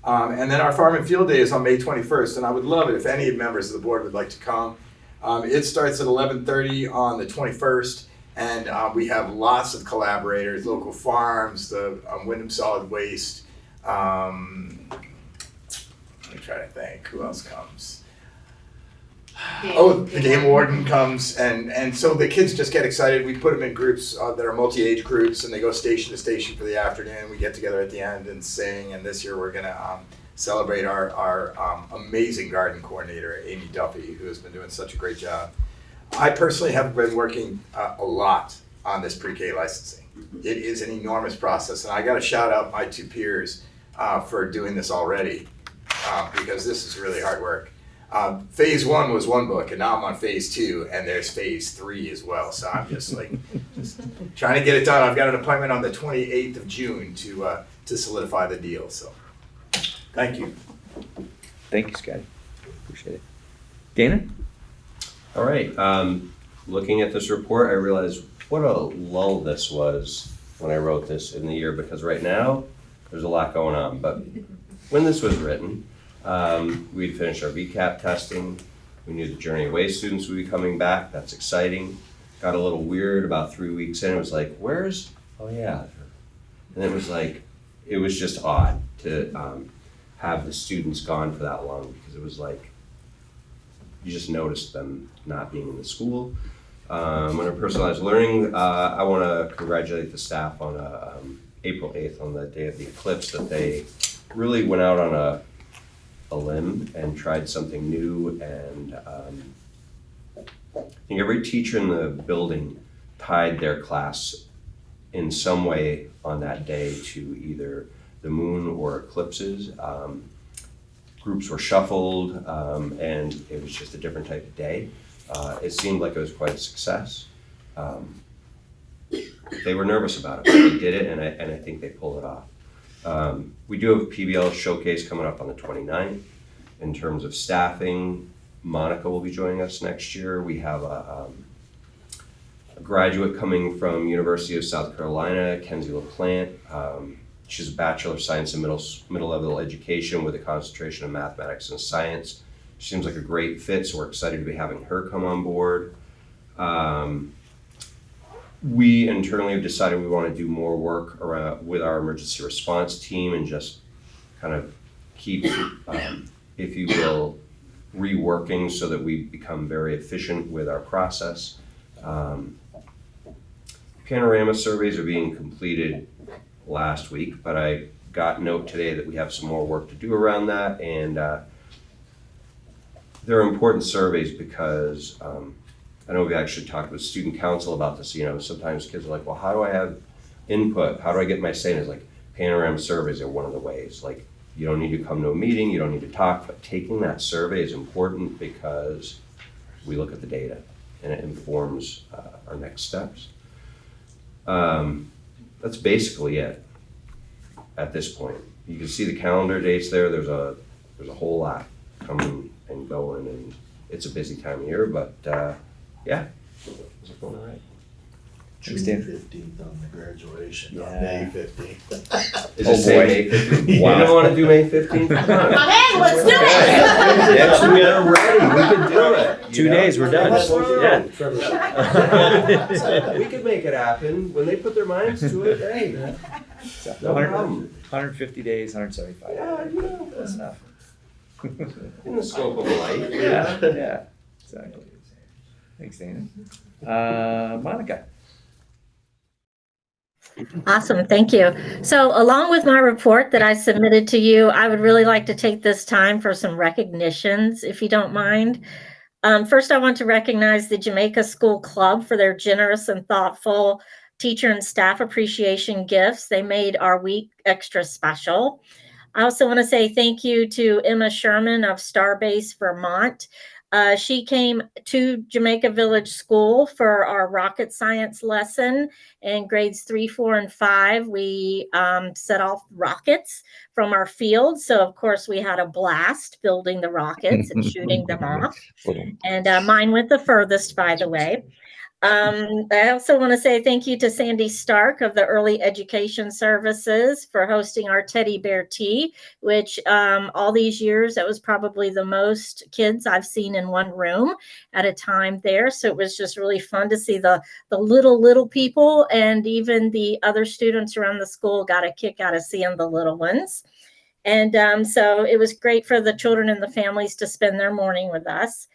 And then our Farm and Field Day is on May 21st, and I would love it if any members of the board would like to come. It starts at 11:30 on the 21st. And we have lots of collaborators, local farms, the Wyndham Solid Waste. Let me try to think, who else comes? The game warden comes, and so the kids just get excited. We put them in groups that are multi-age groups, and they go station to station for the afternoon. We get together at the end and sing, and this year we're gonna celebrate our amazing garden coordinator, Amy Duffy, who has been doing such a great job. I personally have been working a lot on this pre-K licensing. It is an enormous process, and I got to shout out my two peers for doing this already, because this is really hard work. Phase 1 was one book, and now I'm on phase 2, and there's phase 3 as well. So I'm just trying to get it done. I've got an appointment on the 28th of June to solidify the deal. So thank you.
Thank you, Scotty. Appreciate it. Dana?
All right, looking at this report, I realized what a lull this was when I wrote this in the year, because right now there's a lot going on. But when this was written, we'd finished our VCAP testing. We knew the Journey Away students would be coming back. That's exciting. Got a little weird about 3 weeks in. It was like, oh yeah. And it was just odd to have the students gone for that long, because it was like, you just noticed them not being in the school. Under personalized learning, I want to congratulate the staff on April 8th, on the day of the eclipse, that they really went out on a limb and tried something new. And I think every teacher in the building tied their class in some way on that day to either the moon or eclipses. Groups were shuffled, and it was just a different type of day. It seemed like it was quite a success. They were nervous about it, but they did it, and I think they pulled it off. We do have a PBL showcase coming up on the 29th. In terms of staffing, Monica will be joining us next year. We have a graduate coming from University of South Carolina, Kenzie LaPlante. She's a Bachelor of Science in middle level education with a concentration in mathematics and science. She seems like a great fit, so we're excited to be having her come on board. We internally have decided we want to do more work around with our emergency response team and just kind of keep, if you will, reworking so that we become very efficient with our process. Panorama surveys are being completed last week, but I got note today that we have some more work to do around that, and they're important surveys because I know we actually talked with student council about this. You know, sometimes kids are like, well, how do I have input? How do I get my say? And it's like, panorama surveys are one of the ways. Like, you don't need to come to a meeting, you don't need to talk, but taking that survey is important because we look at the data and it informs our next steps. That's basically it at this point. You can see the calendar dates there. There's a whole lot coming and going, and it's a busy time of year, but yeah, it's going all right.
June
Stan.
15th on the graduation, not
Yeah.
May 15th.
Is
Oh,
it say
boy.
May 15th?
Wow.
You don't wanna do May 15th? Come on.
Hey, let's do it!
Next week, we're ready, we could do it. you
2
know?
days, we're done.
What's wrong?
Yeah.
We could make it happen, when they put their minds to it, hey,
So,
no
100
problem.
150 days, 175.
Yeah, you know,
That's enough.
in the scope of life.
Yeah, yeah, exactly. Thanks, Dana. Monica.
Awesome, thank you. So along with my report that I submitted to you, I would really like to take this time for some recognitions, if you don't mind. First, I want to recognize the Jamaica School Club for their generous and thoughtful teacher and staff appreciation gifts. They made our week extra special. I also want to say thank you to Emma Sherman of Starbase Vermont. She came to Jamaica Village School for our rocket science lesson in grades 3, 4, and 5. We set off rockets from our field. So, of course, we had a blast building the rockets and shooting them off. And mine went the furthest, by the way. I also want to say thank you to Sandy Stark of the Early Education Services for hosting our Teddy Bear Tea, which all these years, that was probably the most kids I've seen in one room at a time there. So it was just really fun to see the little people, and even the other students around the school got a kick out of seeing the little ones. And so it was great for the children and the families to spend their morning with us.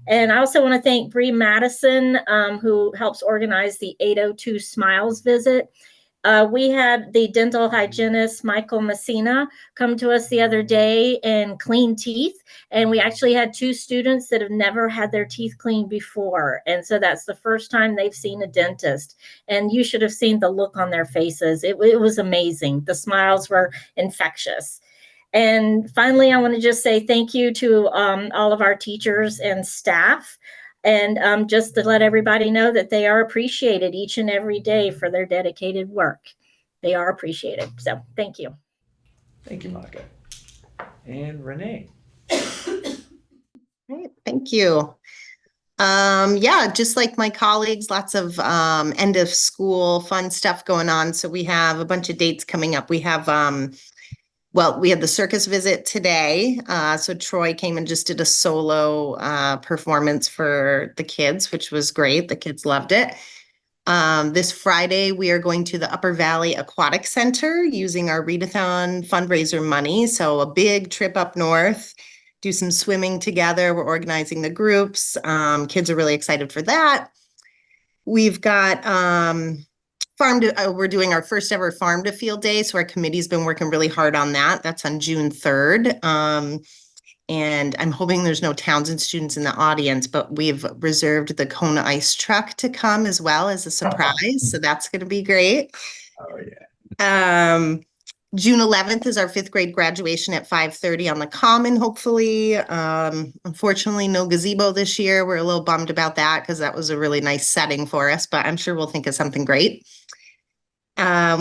And I also want to thank Bree Madison, who helps organize the 802 Smiles visit. We had the dental hygienist, Michael Messina, come to us the other day and clean teeth. And we actually had 2 students that have never had their teeth cleaned before. And so that's the first time they've seen a dentist. And you should have seen the look on their faces. It was amazing. The smiles were infectious. And finally, I want to just say thank you to all of our teachers and staff, and just to let everybody know that they are appreciated each and every day for their dedicated work. They are appreciated. So thank you.
Thank you, Monica. And Renee.
Great, thank you. Yeah, just like my colleagues, lots of end of school fun stuff going on. So we have a bunch of dates coming up. We have we had the circus visit today. So Troy came and just did a solo performance for the kids, which was great. The kids loved it. This Friday, we are going to the Upper Valley Aquatic Center using our readathon fundraiser money. So a big trip up north, do some swimming together. We're organizing the groups. Kids are really excited for that. We've got we're doing our first ever farm to field day. So our committee's been working really hard on that. That's on June 3rd. And I'm hoping there's no Townsend students in the audience, but we've reserved the Kona ice truck to come as well as a surprise. So that's going to be great.
Oh, yeah.
June 11th is our 5th grade graduation at 5:30 on the Common, hopefully. Unfortunately, no gazebo this year. We're a little bummed about that because that was a really nice setting for us, but I'm sure we'll think of something great.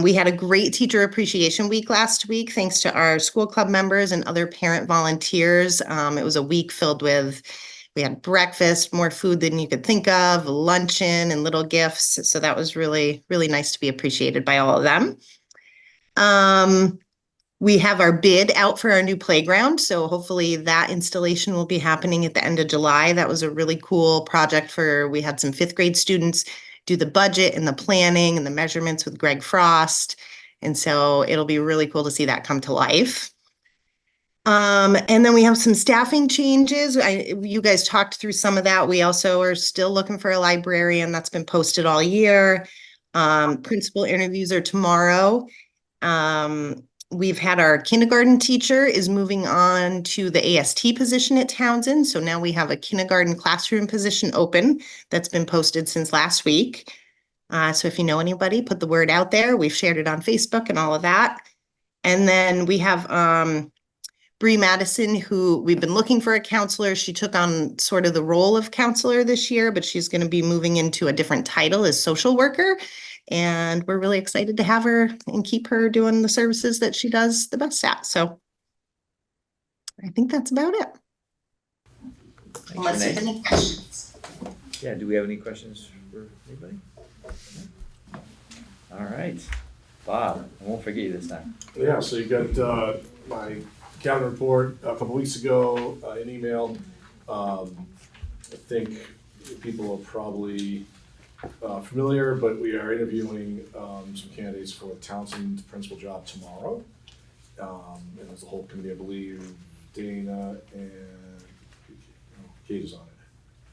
We had a great teacher appreciation week last week, thanks to our school club members and other parent volunteers. It was a week filled with, we had breakfast, more food than you could think of, luncheon and little gifts. So that was really, really nice to be appreciated by all of them. We have our bid out for our new playground. So hopefully that installation will be happening at the end of July. That was a really cool project we had some 5th grade students do the budget and the planning and the measurements with Greg Frost. And so it'll be really cool to see that come to life. And then we have some staffing changes. You guys talked through some of that. We also are still looking for a librarian. That's been posted all year. Principal interviews are tomorrow. We've had our kindergarten teacher is moving on to the AST position at Townsend. So now we have a kindergarten classroom position open that's been posted since last week. So if you know anybody, put the word out there. We've shared it on Facebook and all of that. And then we have Bree Madison, who we've been looking for a counselor. She took on sort of the role of counselor this year, but she's going to be moving into a different title as social worker. And we're really excited to have her and keep her doing the services that she does the best at. So I think that's about it. Unless there's any questions.
Yeah, do we have any questions for anybody? All right. Bob, I won't forget you this time.
Yeah, so you got my calendar report a couple weeks ago, an email. I think people are probably familiar, but we are interviewing some candidates for the Townsend principal job tomorrow. And there's a whole committee, I believe, Dana and Kate is on it.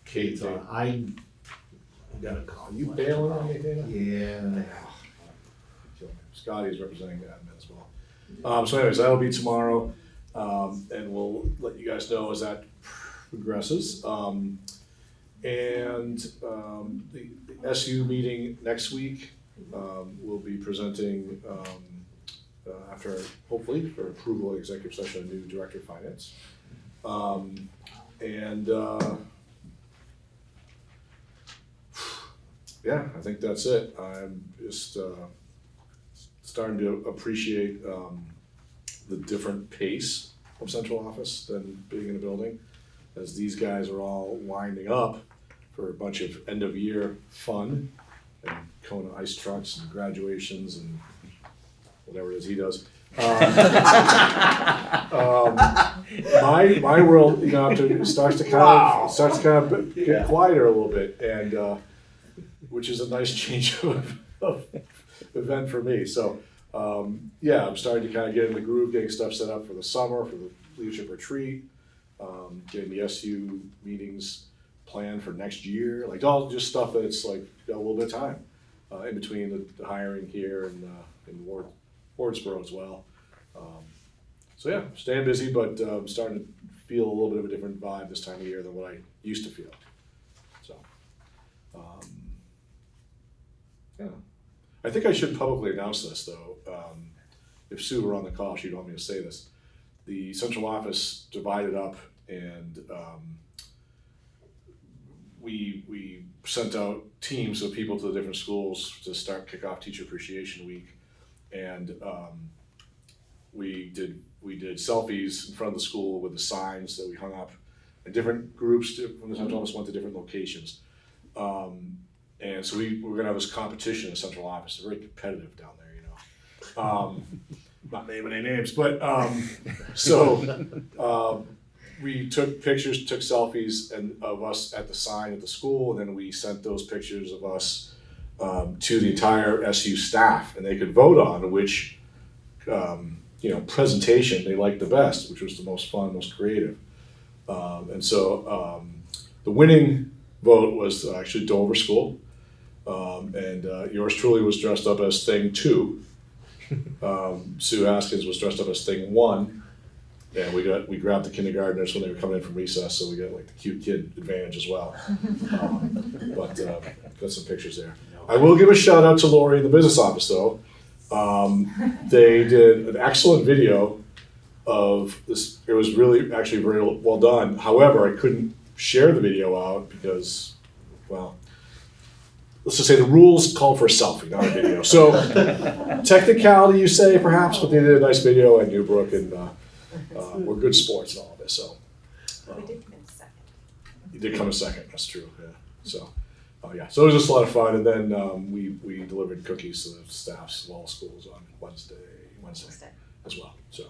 Kate's on, I got a call.
Are you bailing on me, Dana?
Yeah.
Scotty is representing admin as well. So anyways, that'll be tomorrow, and we'll let you guys know as that progresses. The SU meeting next week, we'll be presenting, after, hopefully, for approval of executive session, a new director of finance. Yeah, I think that's it. I'm just starting to appreciate the different pace of central office than being in a building, as these guys are all winding up for a bunch of end of year fun and Kona ice trucks and graduations and whatever it is he does. My world, you know, after starts to kind of get quieter a little bit, and which is a nice change of event for me. So yeah, I'm starting to kind of get in the groove, getting stuff set up for the summer, for the leadership retreat, getting the SU meetings planned for next year, like all just stuff that it's like got a little bit of time in between the hiring here and in Wardsboro as well. So yeah, staying busy, but I'm starting to feel a little bit of a different vibe this time of year than what I used to feel. So yeah, I think I should publicly announce this though. If Sue were on the call, she'd want me to say this. The central office divided up, and we sent out teams of people to the different schools to kick off Teacher Appreciation Week, and we did selfies in front of the school with the signs that we hung up, and different groups from the central office went to different locations. And so we're gonna have this competition in the central office. They're very competitive down there, you know. Not naming any names, but we took pictures, took selfies of us at the sign at the school, and then we sent those pictures of us to the entire SU staff, and they could vote on which presentation they liked the best, which was the most fun, most creative. And so the winning vote was actually Dover School, and yours truly was dressed up as Thing 2. Sue Haskins was dressed up as Thing 1, and we grabbed the kindergartners when they were coming in from recess, so we got like the cute kid advantage as well. But got some pictures there. I will give a shout out to Lori in the business office though. They did an excellent video of this. It was really actually very well done. However, I couldn't share the video out because, well, let's just say the rules called for a selfie, not a video. So technicality, you say perhaps, but they did a nice video at Newbrook, and we're good sports and all of this. So
We did come in second.
you did come in second. That's true. Yeah. So. Yeah, so it was just a lot of fun, and then we delivered cookies to the staffs of all schools on Wednesday as well. So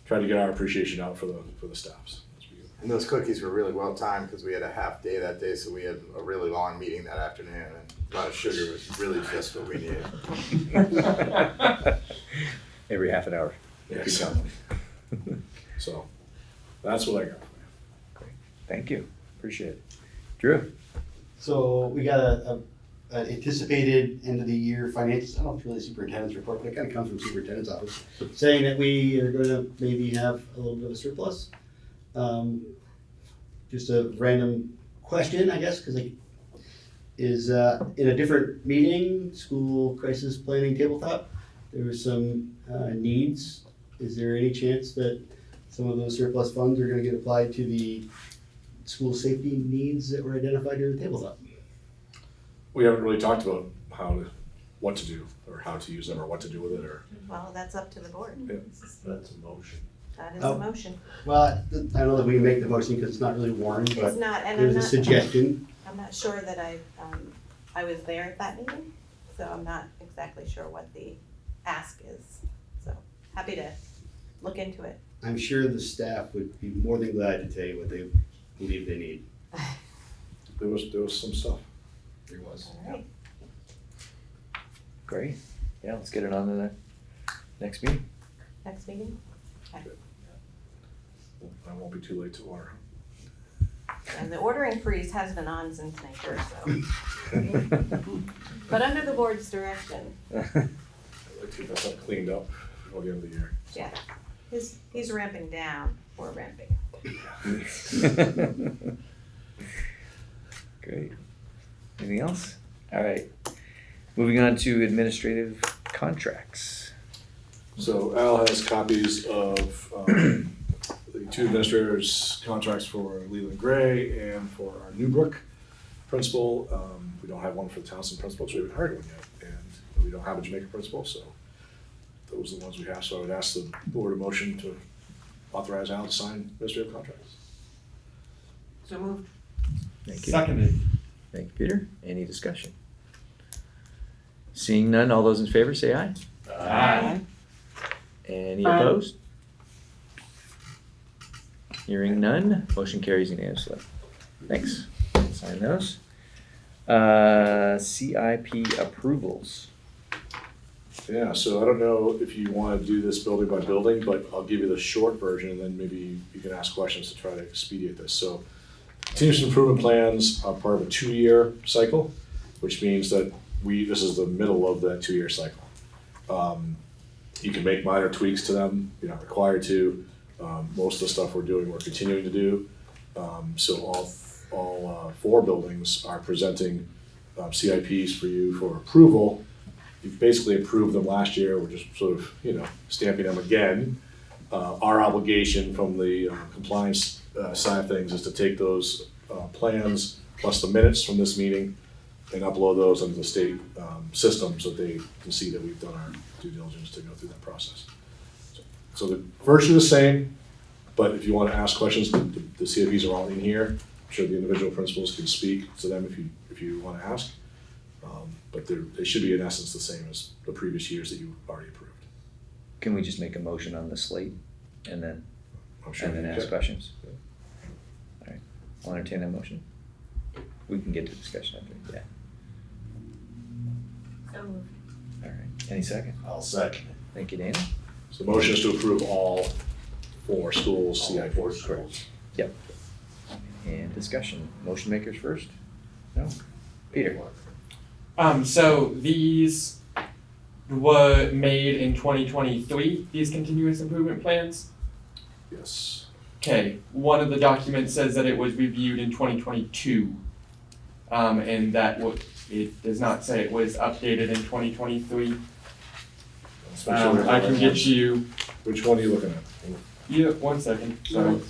tried to get our appreciation out for the staffs.
And those cookies were really well timed because we had a half day that day, so we had a really long meeting that afternoon, and a lot of sugar was really just what we needed.
Every half an hour.
Yes. So that's what I got.
Great. Thank you. Appreciate it. Drew.
So we got an anticipated end of the year financials. I don't know if it's really a superintendent's report, but it kind of comes from superintendent's office, saying that we are going to maybe have a little bit of a surplus. Just a random question, I guess, because is in a different meeting, school crisis planning tabletop, there were some needs. Is there any chance that some of those surplus funds are going to get applied to the school safety needs that were identified during the tabletop?
We haven't really talked about what to do, or how to use them, or what to do with it, or.
Well, that's up to the board.
Yeah.
That's a motion.
That is a motion.
Well, I don't know that we can make the motion because it's not really warned, but
It's not, and
there's a suggestion.
I'm not sure that I was there at that meeting, so I'm not exactly sure what the ask is. So happy to look into it.
I'm sure the staff would be more than glad to tell you what they believe they need.
There was some stuff.
There was.
All right.
Great. Yeah, let's get it on to the next meeting.
Next meeting? Okay.
I won't be too late to order.
And the ordering freeze has been on since May 1st, so. But under the board's direction,
I'd like to get that stuff cleaned up before the end of the year.
yeah, he's ramping down, we're ramping.
Great. Anything else? All right. Moving on to administrative contracts.
So Al has copies of the two administrators' contracts for Leland Gray and for our Newbrook principal. We don't have one for the Townsend principal, so we haven't hired one yet. And we don't have a Jamaica principal, so those are the ones we have. So I would ask the board a motion to authorize Al to sign administrative contracts.
So moved.
Thank you.
Seconded.
Thank you, Peter. Any discussion? Seeing none, all those in favor say aye.
Aye.
Any opposed? Hearing none, motion carries unanimously. Thanks. Sign those. CIP approvals.
Yeah, so I don't know if you want to do this building by building, but I'll give you the short version and then maybe you can ask questions to try to expedite this. So continuous improvement plans are part of a 2-year cycle, which means that this is the middle of that 2-year cycle. You can make minor tweaks to them, you're not required to. Most of the stuff we're doing, we're continuing to do. So all 4 buildings are presenting CIPs for you for approval. You've basically approved them last year, we're just sort of, stamping them again. Our obligation from the compliance side of things is to take those plans plus the minutes from this meeting and upload those into the state system so they can see that we've done our due diligence to go through that process. So the virtually the same, but if you want to ask questions, the CIPs are all in here. I'm sure the individual principals can speak to them if you want to ask. But they should be in essence the same as the previous years that you already approved.
Can we just make a motion on the slate and then,
I'm sure you
ask
can.
questions? All right, I'll entertain that motion. We can get to discussion after, yeah.
So moved.
All right, any second?
I'll second it.
Thank you, Dana.
So the motion is to approve all 4 schools CIPs.
Correct. Yep. And discussion, motion makers first? No? Peter?
So these were made in 2023, these continuous improvement plans?
Yes.
Okay, one of the documents says that it was reviewed in 2022. And that it does not say it was updated in 2023. I can get you.
Which one are you looking at?
Yeah, 1 second, sorry.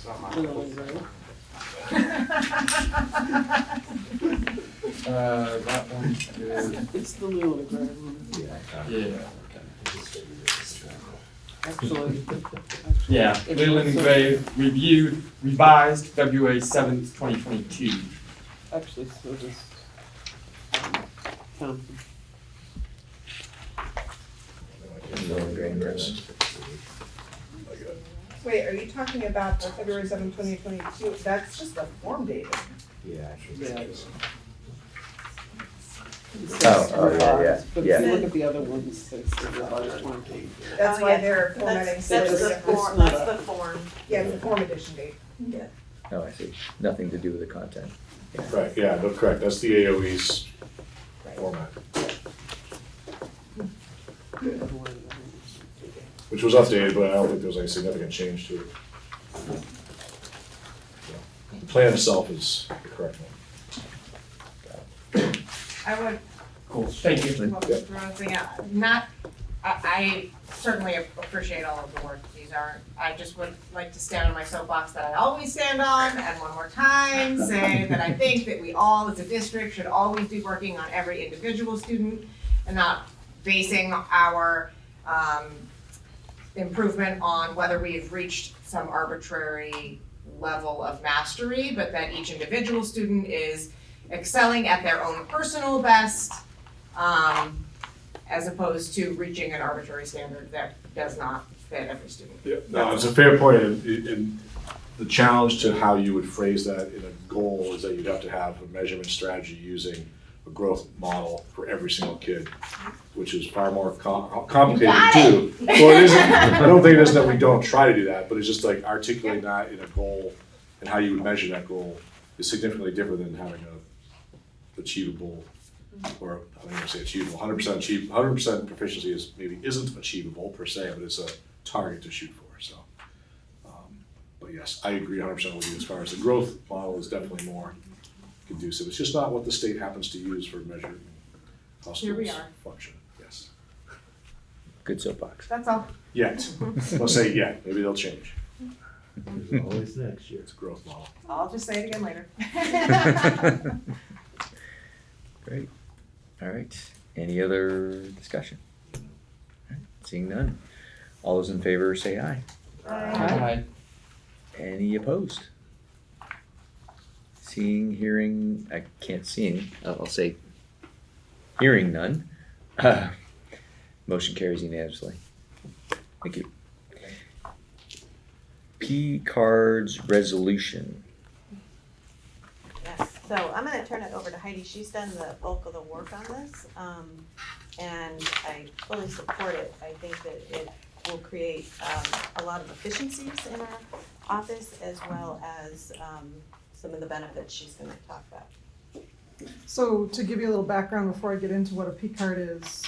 That one's good.
It's the little gray one.
Yeah.
Actually.
Yeah, Leland and Gray reviewed, revised February 7th, 2022.
Actually, so this, Thompson.
Wait, are you talking about the February 7th, 2022? That's just the form date.
Yeah.
Yeah.
Yeah.
But if you look at the other ones, it's the revised one.
That's
Oh,
why
yeah.
they're formatting.
That's
slightly
the
different.
form, that's the form.
Yeah, it's the form edition date.
Yeah.
Oh, I see. Nothing to do with the content.
Right, yeah, no, correct, that's the AOE's format. Which was updated, but I don't think there was any significant change to it. The plan itself is the correct one.
I would,
Cool, thank you.
well, throw one thing out, I certainly appreciate all of the work these are. I just would like to stand on my soapbox that I always stand on, and one more time, say that I think that we all as a district should always be working on every individual student and not basing our improvement on whether we've reached some arbitrary level of mastery, but that each individual student is excelling at their own personal best, as opposed to reaching an arbitrary standard that does not fit every student.
Yeah, no, it's a fair point, and the challenge to how you would phrase that in a goal is that you'd have to have a measurement strategy using a growth model for every single kid, which is far more complicated to do. Well, it isn't, I don't think it is that we don't try to do that, but it's just like articulating that in a goal and how you would measure that goal is significantly different than having a achievable, or I don't even say achievable, 100% proficiency is maybe isn't achievable per se, but it's a target to shoot for, so. But yes, I agree 100% with you as far as the growth model is definitely more conducive. It's just not what the state happens to use for measuring how
Here we
schools
are.
function, yes.
Good soapbox.
That's all.
Yet, let's say yet, maybe they'll change.
There's always next year.
It's a growth model.
I'll just say it again later.
Great. All right. Any other discussion? All right. Seeing none. All those in favor say aye.
Aye.
Any opposed? Seeing, hearing, I can't see, I'll say hearing none. Motion carries unanimously. Thank you. P cards resolution.
Yes, so I'm gonna turn it over to Heidi. She's done the bulk of the work on this, and I fully support it. I think that it will create a lot of efficiencies in our office, as well as some of the benefits she's gonna talk about.
So to give you a little background before I get into what a P card is,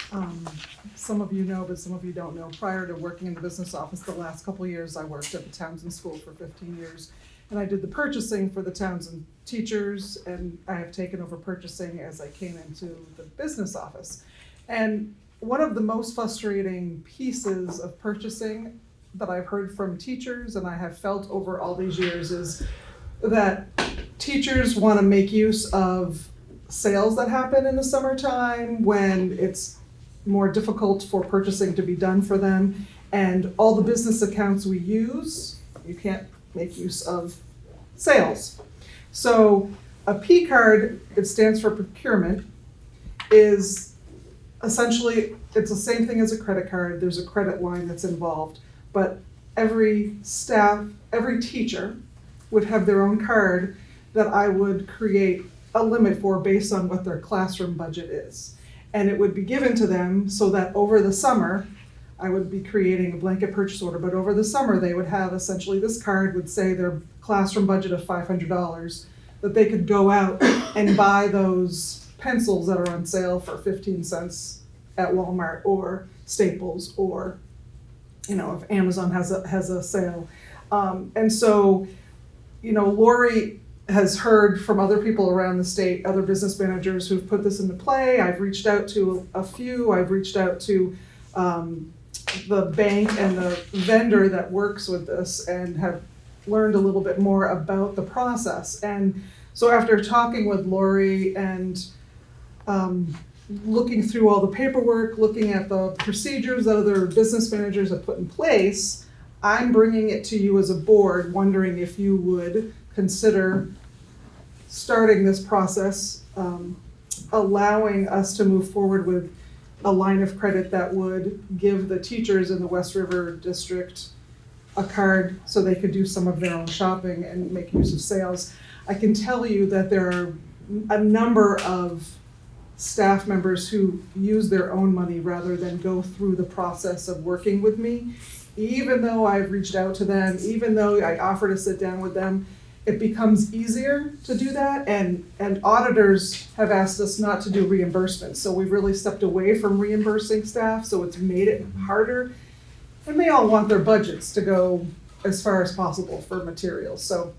some of you know, but some of you don't know. Prior to working in the business office, the last couple of years, I worked at the Townsend School for 15 years. And I did the purchasing for the Townsend teachers, and I have taken over purchasing as I came into the business office. And one of the most frustrating pieces of purchasing that I've heard from teachers, and I have felt over all these years, is that teachers want to make use of sales that happen in the summertime when it's more difficult for purchasing to be done for them. And all the business accounts we use, you can't make use of sales. So a P card, it stands for procurement, is essentially, it's the same thing as a credit card. There's a credit line that's involved, but every staff, every teacher would have their own card that I would create a limit for based on what their classroom budget is. And it would be given to them so that over the summer, I would be creating a blanket purchase order, but over the summer, they would have essentially, this card would say their classroom budget of $500, that they could go out and buy those pencils that are on sale for 15 cents at Walmart or Staples, or, you know, if Amazon has a sale. And so, you know, Lori has heard from other people around the state, other business managers who've put this into play. I've reached out to a few. I've reached out to the bank and the vendor that works with this, and have learned a little bit more about the process. And so after talking with Lori and looking through all the paperwork, looking at the procedures that other business managers have put in place, I'm bringing it to you as a board, wondering if you would consider starting this process, allowing us to move forward with a line of credit that would give the teachers in the West River District a card so they could do some of their own shopping and make use of sales. I can tell you that there are a number of staff members who use their own money rather than go through the process of working with me. Even though I've reached out to them, even though I offer to sit down with them, it becomes easier to do that, and auditors have asked us not to do reimbursements, so we've really stepped away from reimbursing staff, so it's made it harder. And they all want their budgets to go as far as possible for materials. So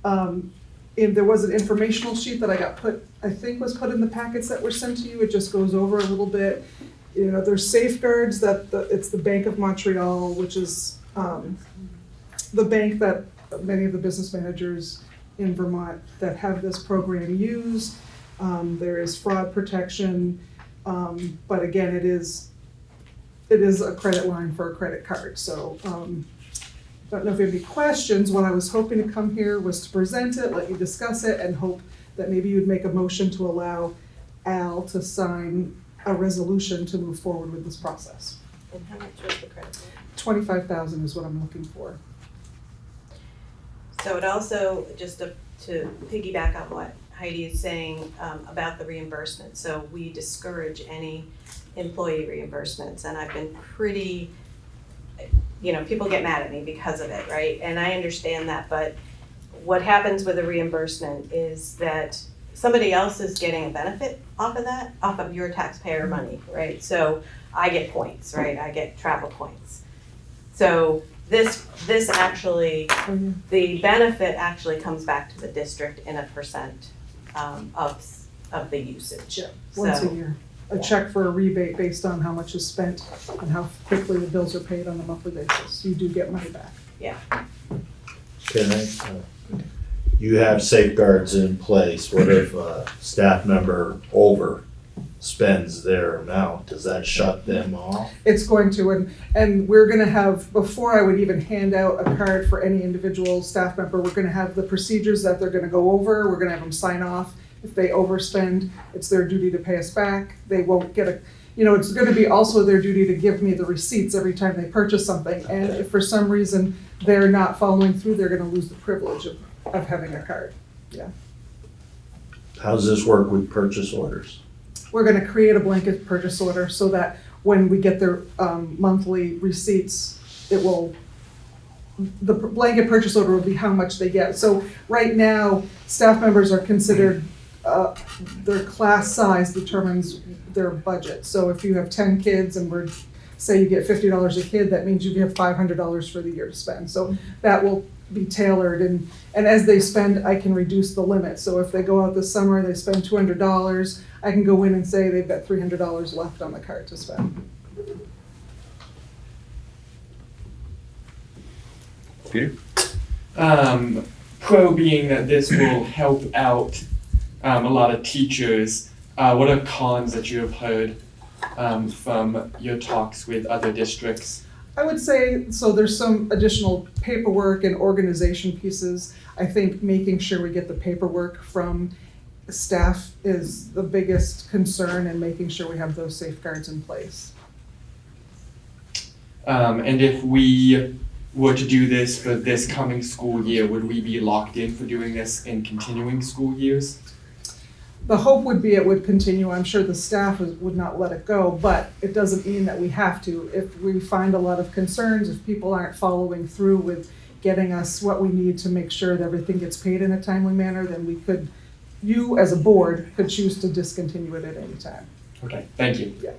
there was an informational sheet that I got I think was put in the packets that were sent to you. It just goes over a little bit. You know, there's safeguards that it's the Bank of Montreal, which is the bank that many of the business managers in Vermont that have this program use. There is fraud protection, but again, it is a credit line for a credit card. So don't know if you have any questions. What I was hoping to come here was to present it, let you discuss it, and hope that maybe you'd make a motion to allow Al to sign a resolution to move forward with this process.
And how much was the credit?
25,000 is what I'm looking for.
So it also, just to piggyback on what Heidi is saying about the reimbursement, so we discourage any employee reimbursements, and I've been pretty, people get mad at me because of it, right? And I understand that, but what happens with a reimbursement is that somebody else is getting a benefit off of that, off of your taxpayer money, right? So I get points, right? I get travel points. So this actually, the benefit actually comes back to the district in a percent of the usage.
Once
So-
a year. A check for a rebate based on how much is spent and how quickly the bills are paid on a monthly basis. You do get money back.
Yeah.
Can I, you have safeguards in place. What if a staff member overspends their amount? Does that shut them off?
It's going to, and we're gonna have, before I would even hand out a card for any individual staff member, we're gonna have the procedures that they're gonna go over, we're gonna have them sign off. If they overspend, it's their duty to pay us back. They won't get it's gonna be also their duty to give me the receipts every time they purchase something. And if for some reason they're not following through, they're gonna lose the privilege of having a card. Yeah.
How does this work with purchase orders?
We're gonna create a blanket purchase order so that when we get their monthly receipts, the blanket purchase order will be how much they get. So right now, staff members are considered, their class size determines their budget. So if you have 10 kids and say you get $50 a kid, that means you have $500 for the year to spend. So that will be tailored, and as they spend, I can reduce the limit. So if they go out this summer, they spend $200, I can go in and say they've got $300 left on the card to spend.
Peter?
Pro being that this will help out a lot of teachers, what are cons that you have heard from your talks with other districts?
I would say, so there's some additional paperwork and organization pieces. I think making sure we get the paperwork from staff is the biggest concern, and making sure we have those safeguards in place.
And if we were to do this for this coming school year, would we be locked in for doing this in continuing school years?
The hope would be it would continue. I'm sure the staff would not let it go, but it doesn't mean that we have to. If we find a lot of concerns, if people aren't following through with getting us what we need to make sure that everything gets paid in a timely manner, then you as a board could choose to discontinue it at any time.
Okay, thank you.
Yeah.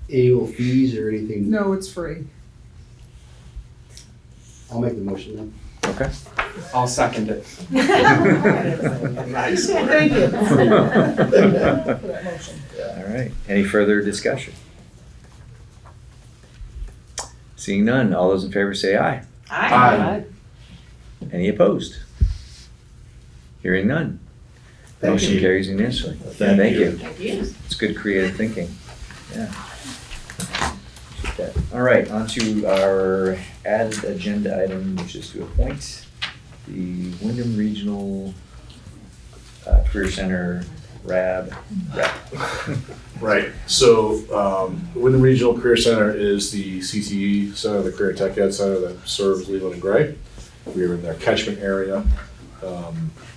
Annual fees or anything?
No, it's free.
I'll make the motion then.
Okay.
I'll second it.
Nice. Thank you. For that motion.
All right, any further discussion? Seeing none, all those in favor say aye.
Aye.
Any opposed? Hearing none.
Thank
Motion
you.
carries unanimously.
Thank
Thank
you.
you.
Thank you.
It's good creative thinking. Yeah. Appreciate that. All right, on to our added agenda item, which is to appoint the Wyndham Regional Career Center rep.
Right, so, Wyndham Regional Career Center is the CTE center, the Career Tech Ed Center that serves Leland and Gray. We are in their catchment area,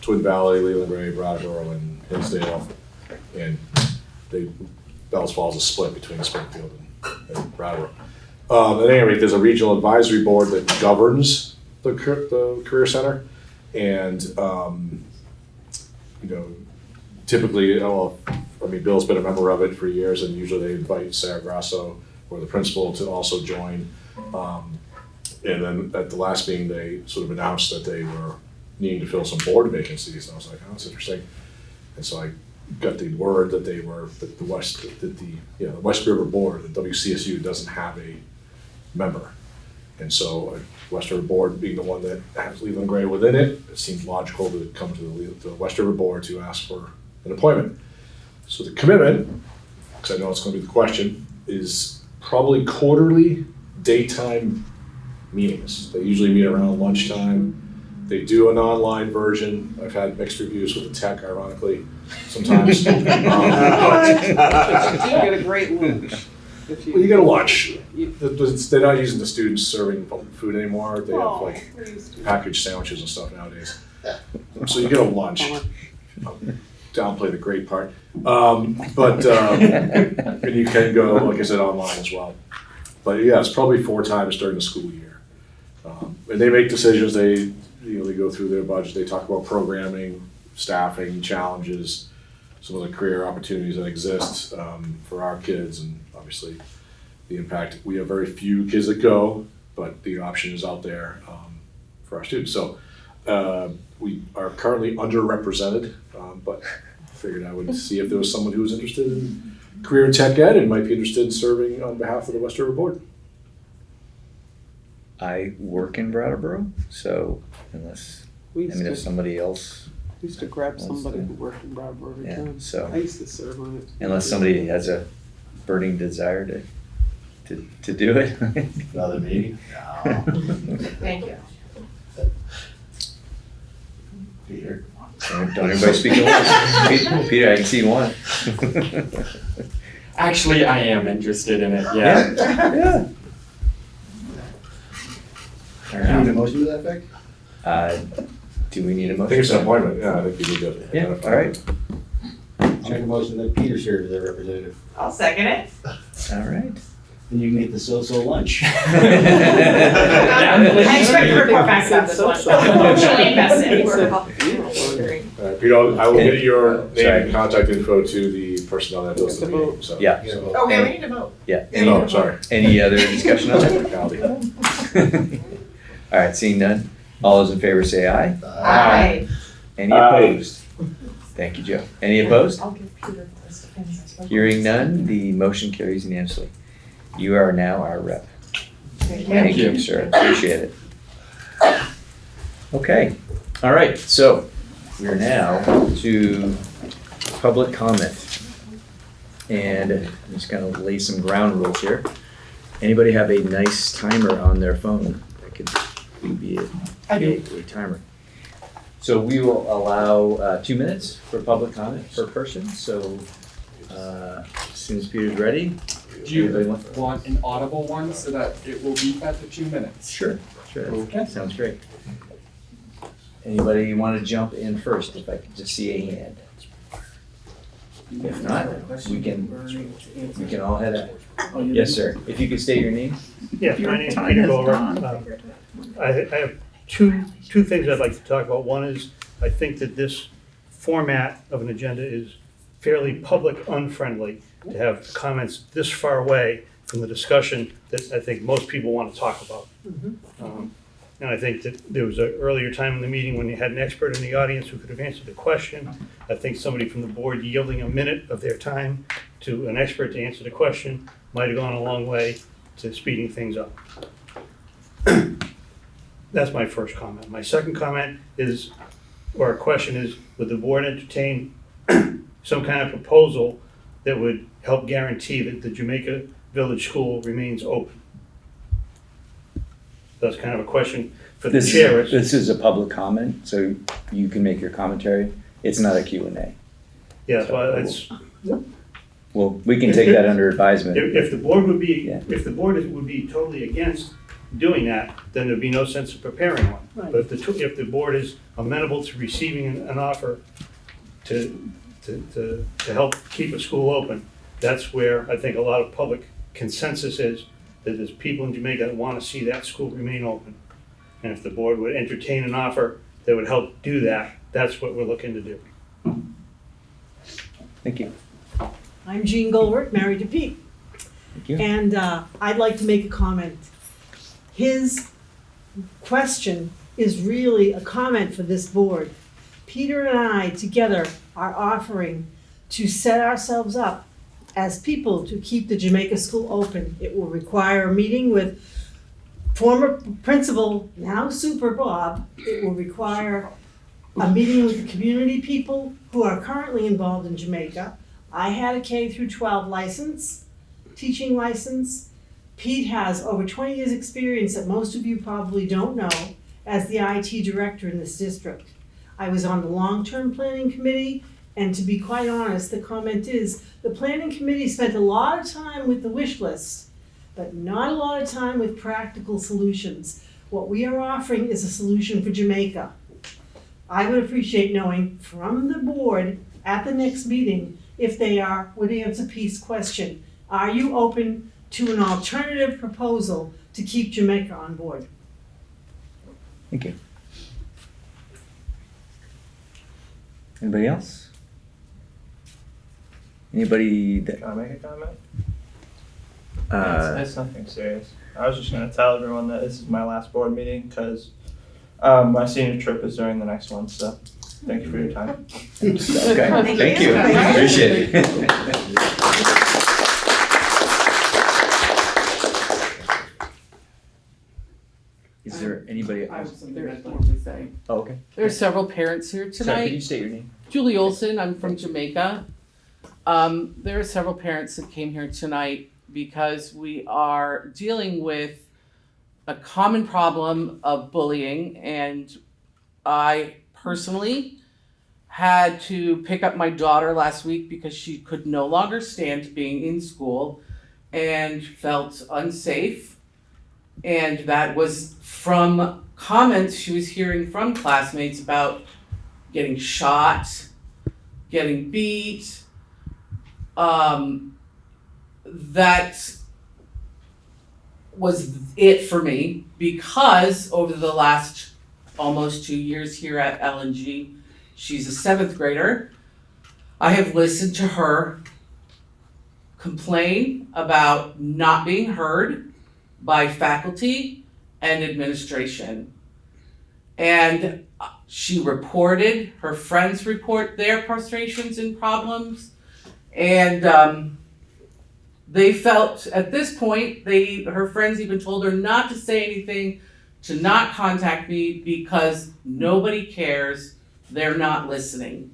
Twin Valley, Leland Gray, Brattleboro, and Hinsdale. And Bells Falls is split between Springfield and Brattleboro. At any rate, there's a regional advisory board that governs the Career Center. And, typically, Bill's been a member of it for years, and usually they invite Sarah Grasso or the principal to also join. And then at the last meeting, they sort of announced that they were needing to fill some board vacancies, and I was like, oh, that's interesting. And so I got the word that the West River Board, the WCSU, doesn't have a member. And so West River Board being the one that has Leland Gray within it, it seemed logical to come to the West River Board to ask for an appointment. So the commitment, because I know it's going to be the question, is probably quarterly daytime meetings. They usually meet around lunchtime. They do an online version. I've had mixed reviews with the tech, ironically, sometimes.
You do get a great lunch. If
Well, you get a lunch. They're not using the students serving food anymore. They have like packaged sandwiches and stuff nowadays. So you get a lunch. Downplay the great part. And you can go, like I said, online as well. But yeah, it's probably 4 times during the school year. And they make decisions. They go through their budget. They talk about programming, staffing, challenges, some of the career opportunities that exist for our kids, and obviously the impact. We have very few kids that go, but the option is out there for our students. So we are currently underrepresented, but figured I would see if there was someone who was interested in career in tech ed and might be interested in serving on behalf of the West River Board.
I work in Brattleboro, so unless, if somebody else.
We used to grab somebody who worked in Brattleboro every time.
So
I used to serve on it.
Unless somebody has a burning desire to do it.
Another meeting? No.
Thank you.
Peter?
Don't everybody speak at once. Peter, I can see one.
Actually, I am interested in it, yeah.
Yeah.
Do you need a motion to that effect?
Do we need a
I
motion?
think it's an appointment. Yeah, I think you need to.
Yeah, all right.
I'll make a motion that Peter serves as their representative.
I'll second it.
All right.
And you can get the so-so lunch.
I expect to report back about this one. Emotionally invested.
All right, Peter, I will get your name and contact info to the personnel that does the meeting. So.
Yeah.
Oh, yeah, we need to vote.
Yeah.
Oh, sorry.
Any other discussion on that?
Technicality.
All right, seeing none. All those in favor say aye.
Aye.
Any opposed? Thank you, Joe. Any opposed?
I'll give Peter this defense.
Hearing none, the motion carries unanimously. You are now our rep.
Thank
you, sir. Appreciate it. Okay. All right. So we're now to public comment. And I'm just going to lay some ground rules here. Anybody have a nice timer on their phone that could be a timer? So we will allow 2 minutes for public comment per person. So as soon as Peter's ready.
Do you want an audible one so that it will be at the 2 minutes?
Sure.
Okay.
Sounds great. Anybody want to jump in first, if I could just see a hand? If not, we can all head out. Yes, sir. If you could state your name.
Yeah, my name's Peter Goldberg. I have two things I'd like to talk about. One is, I think that this format of an agenda is fairly public unfriendly to have comments this far away from the discussion that I think most people want to talk about. And I think that there was an earlier time in the meeting when you had an expert in the audience who could have answered the question. I think somebody from the board yielding a minute of their time to an expert to answer the question might have gone a long way to speeding things up. That's my first comment. My second comment is, or a question is, would the board entertain some kind of proposal that would help guarantee that the Jamaica Village School remains open? That's kind of a question for the chair.
This is a public comment, so you can make your commentary. It's not a Q&A.
Yeah, well, it's.
Well, we can take that under advisement.
If the board would be, if the board would be totally against doing that, then there'd be no sense of preparing one.
Right.
But if the board is amenable to receiving an offer to help keep a school open, that's where I think a lot of public consensus is, that there's people in Jamaica that want to see that school remain open. And if the board would entertain an offer that would help do that, that's what we're looking to do.
Thank you.
I'm Jean Goldberg, married to Pete.
Thank you.
And I'd like to make a comment. His question is really a comment for this board. Peter and I together are offering to set ourselves up as people to keep the Jamaica School open. It will require a meeting with former principal, now Super Bob. It will require a meeting with the community people who are currently involved in Jamaica. I had a K-12 license, teaching license. Pete has over 20 years experience that most of you probably don't know, as the IT director in this district. I was on the long-term planning committee, and to be quite honest, the comment is, the planning committee spent a lot of time with the wish list, but not a lot of time with practical solutions. What we are offering is a solution for Jamaica. I would appreciate knowing from the board at the next meeting if they would answer Pete's question. Are you open to an alternative proposal to keep Jamaica on board?
Thank you. Anybody else? Anybody that,
Can I make a comment?
uh,
It's nothing serious. I was just gonna tell everyone that this is my last board meeting because my senior trip is during the next one, so thank you for your time.
okay, thank you, appreciate it. Is there anybody
I have
else?
something I'd like to say.
Oh, okay.
There are several parents here
Sorry, could you
tonight.
state your name?
Julie Olson, I'm from Jamaica. There are several parents that came here tonight because we are dealing with a common problem of bullying, and I personally had to pick up my daughter last week because she could no longer stand being in school and felt unsafe. And that was from comments she was hearing from classmates about getting shot, getting beat. That was it for me because over the last almost 2 years here at LNG, she's a 7th grader. I have listened to her complain about not being heard by faculty and administration. And she reported, her friends report their frustrations and problems. And they felt at this point, her friends even told her not to say anything, to not contact me because nobody cares, they're not listening.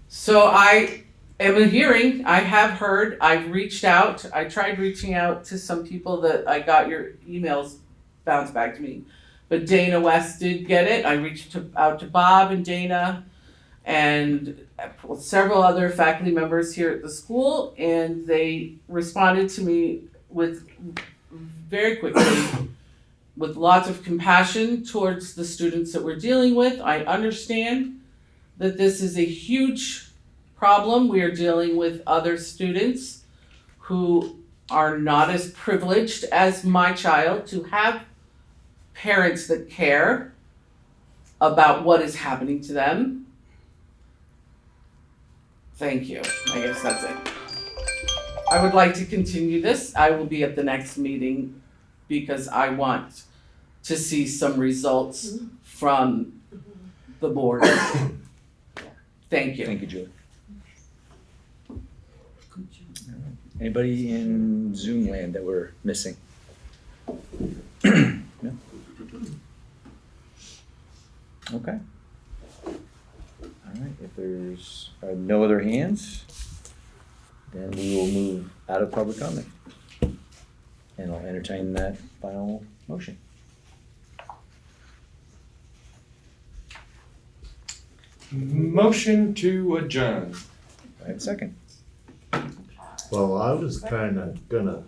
So I am hearing, I have heard, I've reached out, I tried reaching out to some people that I got your emails bounced back to me. But Dana West did get it. I reached out to Bob and Dana and several other faculty members here at the school, and they responded to me with very quickly with lots of compassion towards the students that we're dealing with. I understand that this is a huge problem. We are dealing with other students who are not as privileged as my child to have parents that care about what is happening to them. Thank you. I guess that's it. I would like to continue this. I will be at the next meeting because I want to see some results from the board. Thank you.
Thank you, Julie. Anybody in Zoom land that we're missing? No? Okay. All right, if there's no other hands, then we will move out of public comment. And I'll entertain that final motion.
Motion to adjourn.
I have a second.
Well, I was kinda gonna,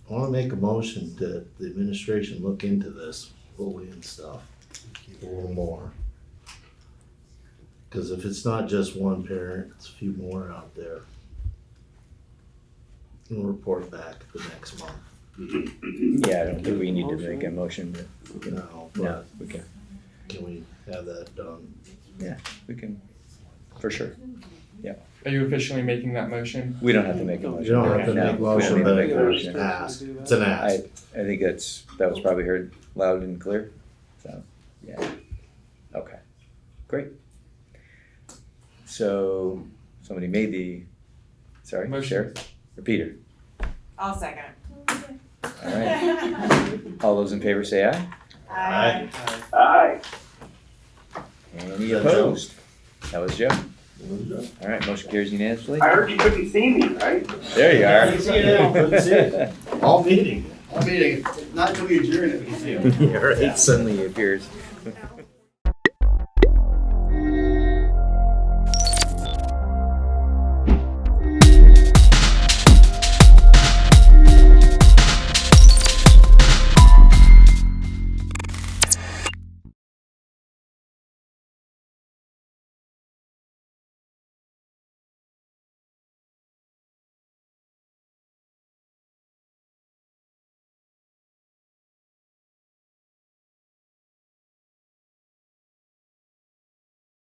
I wanna make a motion that the administration look into this bullying stuff a little more. Cause if it's not just one parent, it's a few more out there. We'll report back the next month.
Yeah, I don't think we need to make a motion, but
No,
no,
but
we can.
can we have that done?
Yeah, we can, for sure. Yeah.
Are you officially making that motion?
We don't have to make a motion.
You don't have to
No,
make
we don't
motion,
need to
but
make a
it's
motion.
ask, it's an ask.
I think that was probably heard loud and clear, so, yeah. Okay, great. So, somebody made the, sorry,
Motion.
Sheriff, or Peter?
I'll second.
All right. All those in favor say aye.
Aye.
Aye.
Any
Is that Joe?
opposed? That was Joe. All right, motion carries unanimously.
I heard you couldn't see me, right?
There you are.
Couldn't see you now, couldn't see it. All meeting.
Meeting, not till we adjourn it, we can see him.
Yeah, right, suddenly he appears.
No.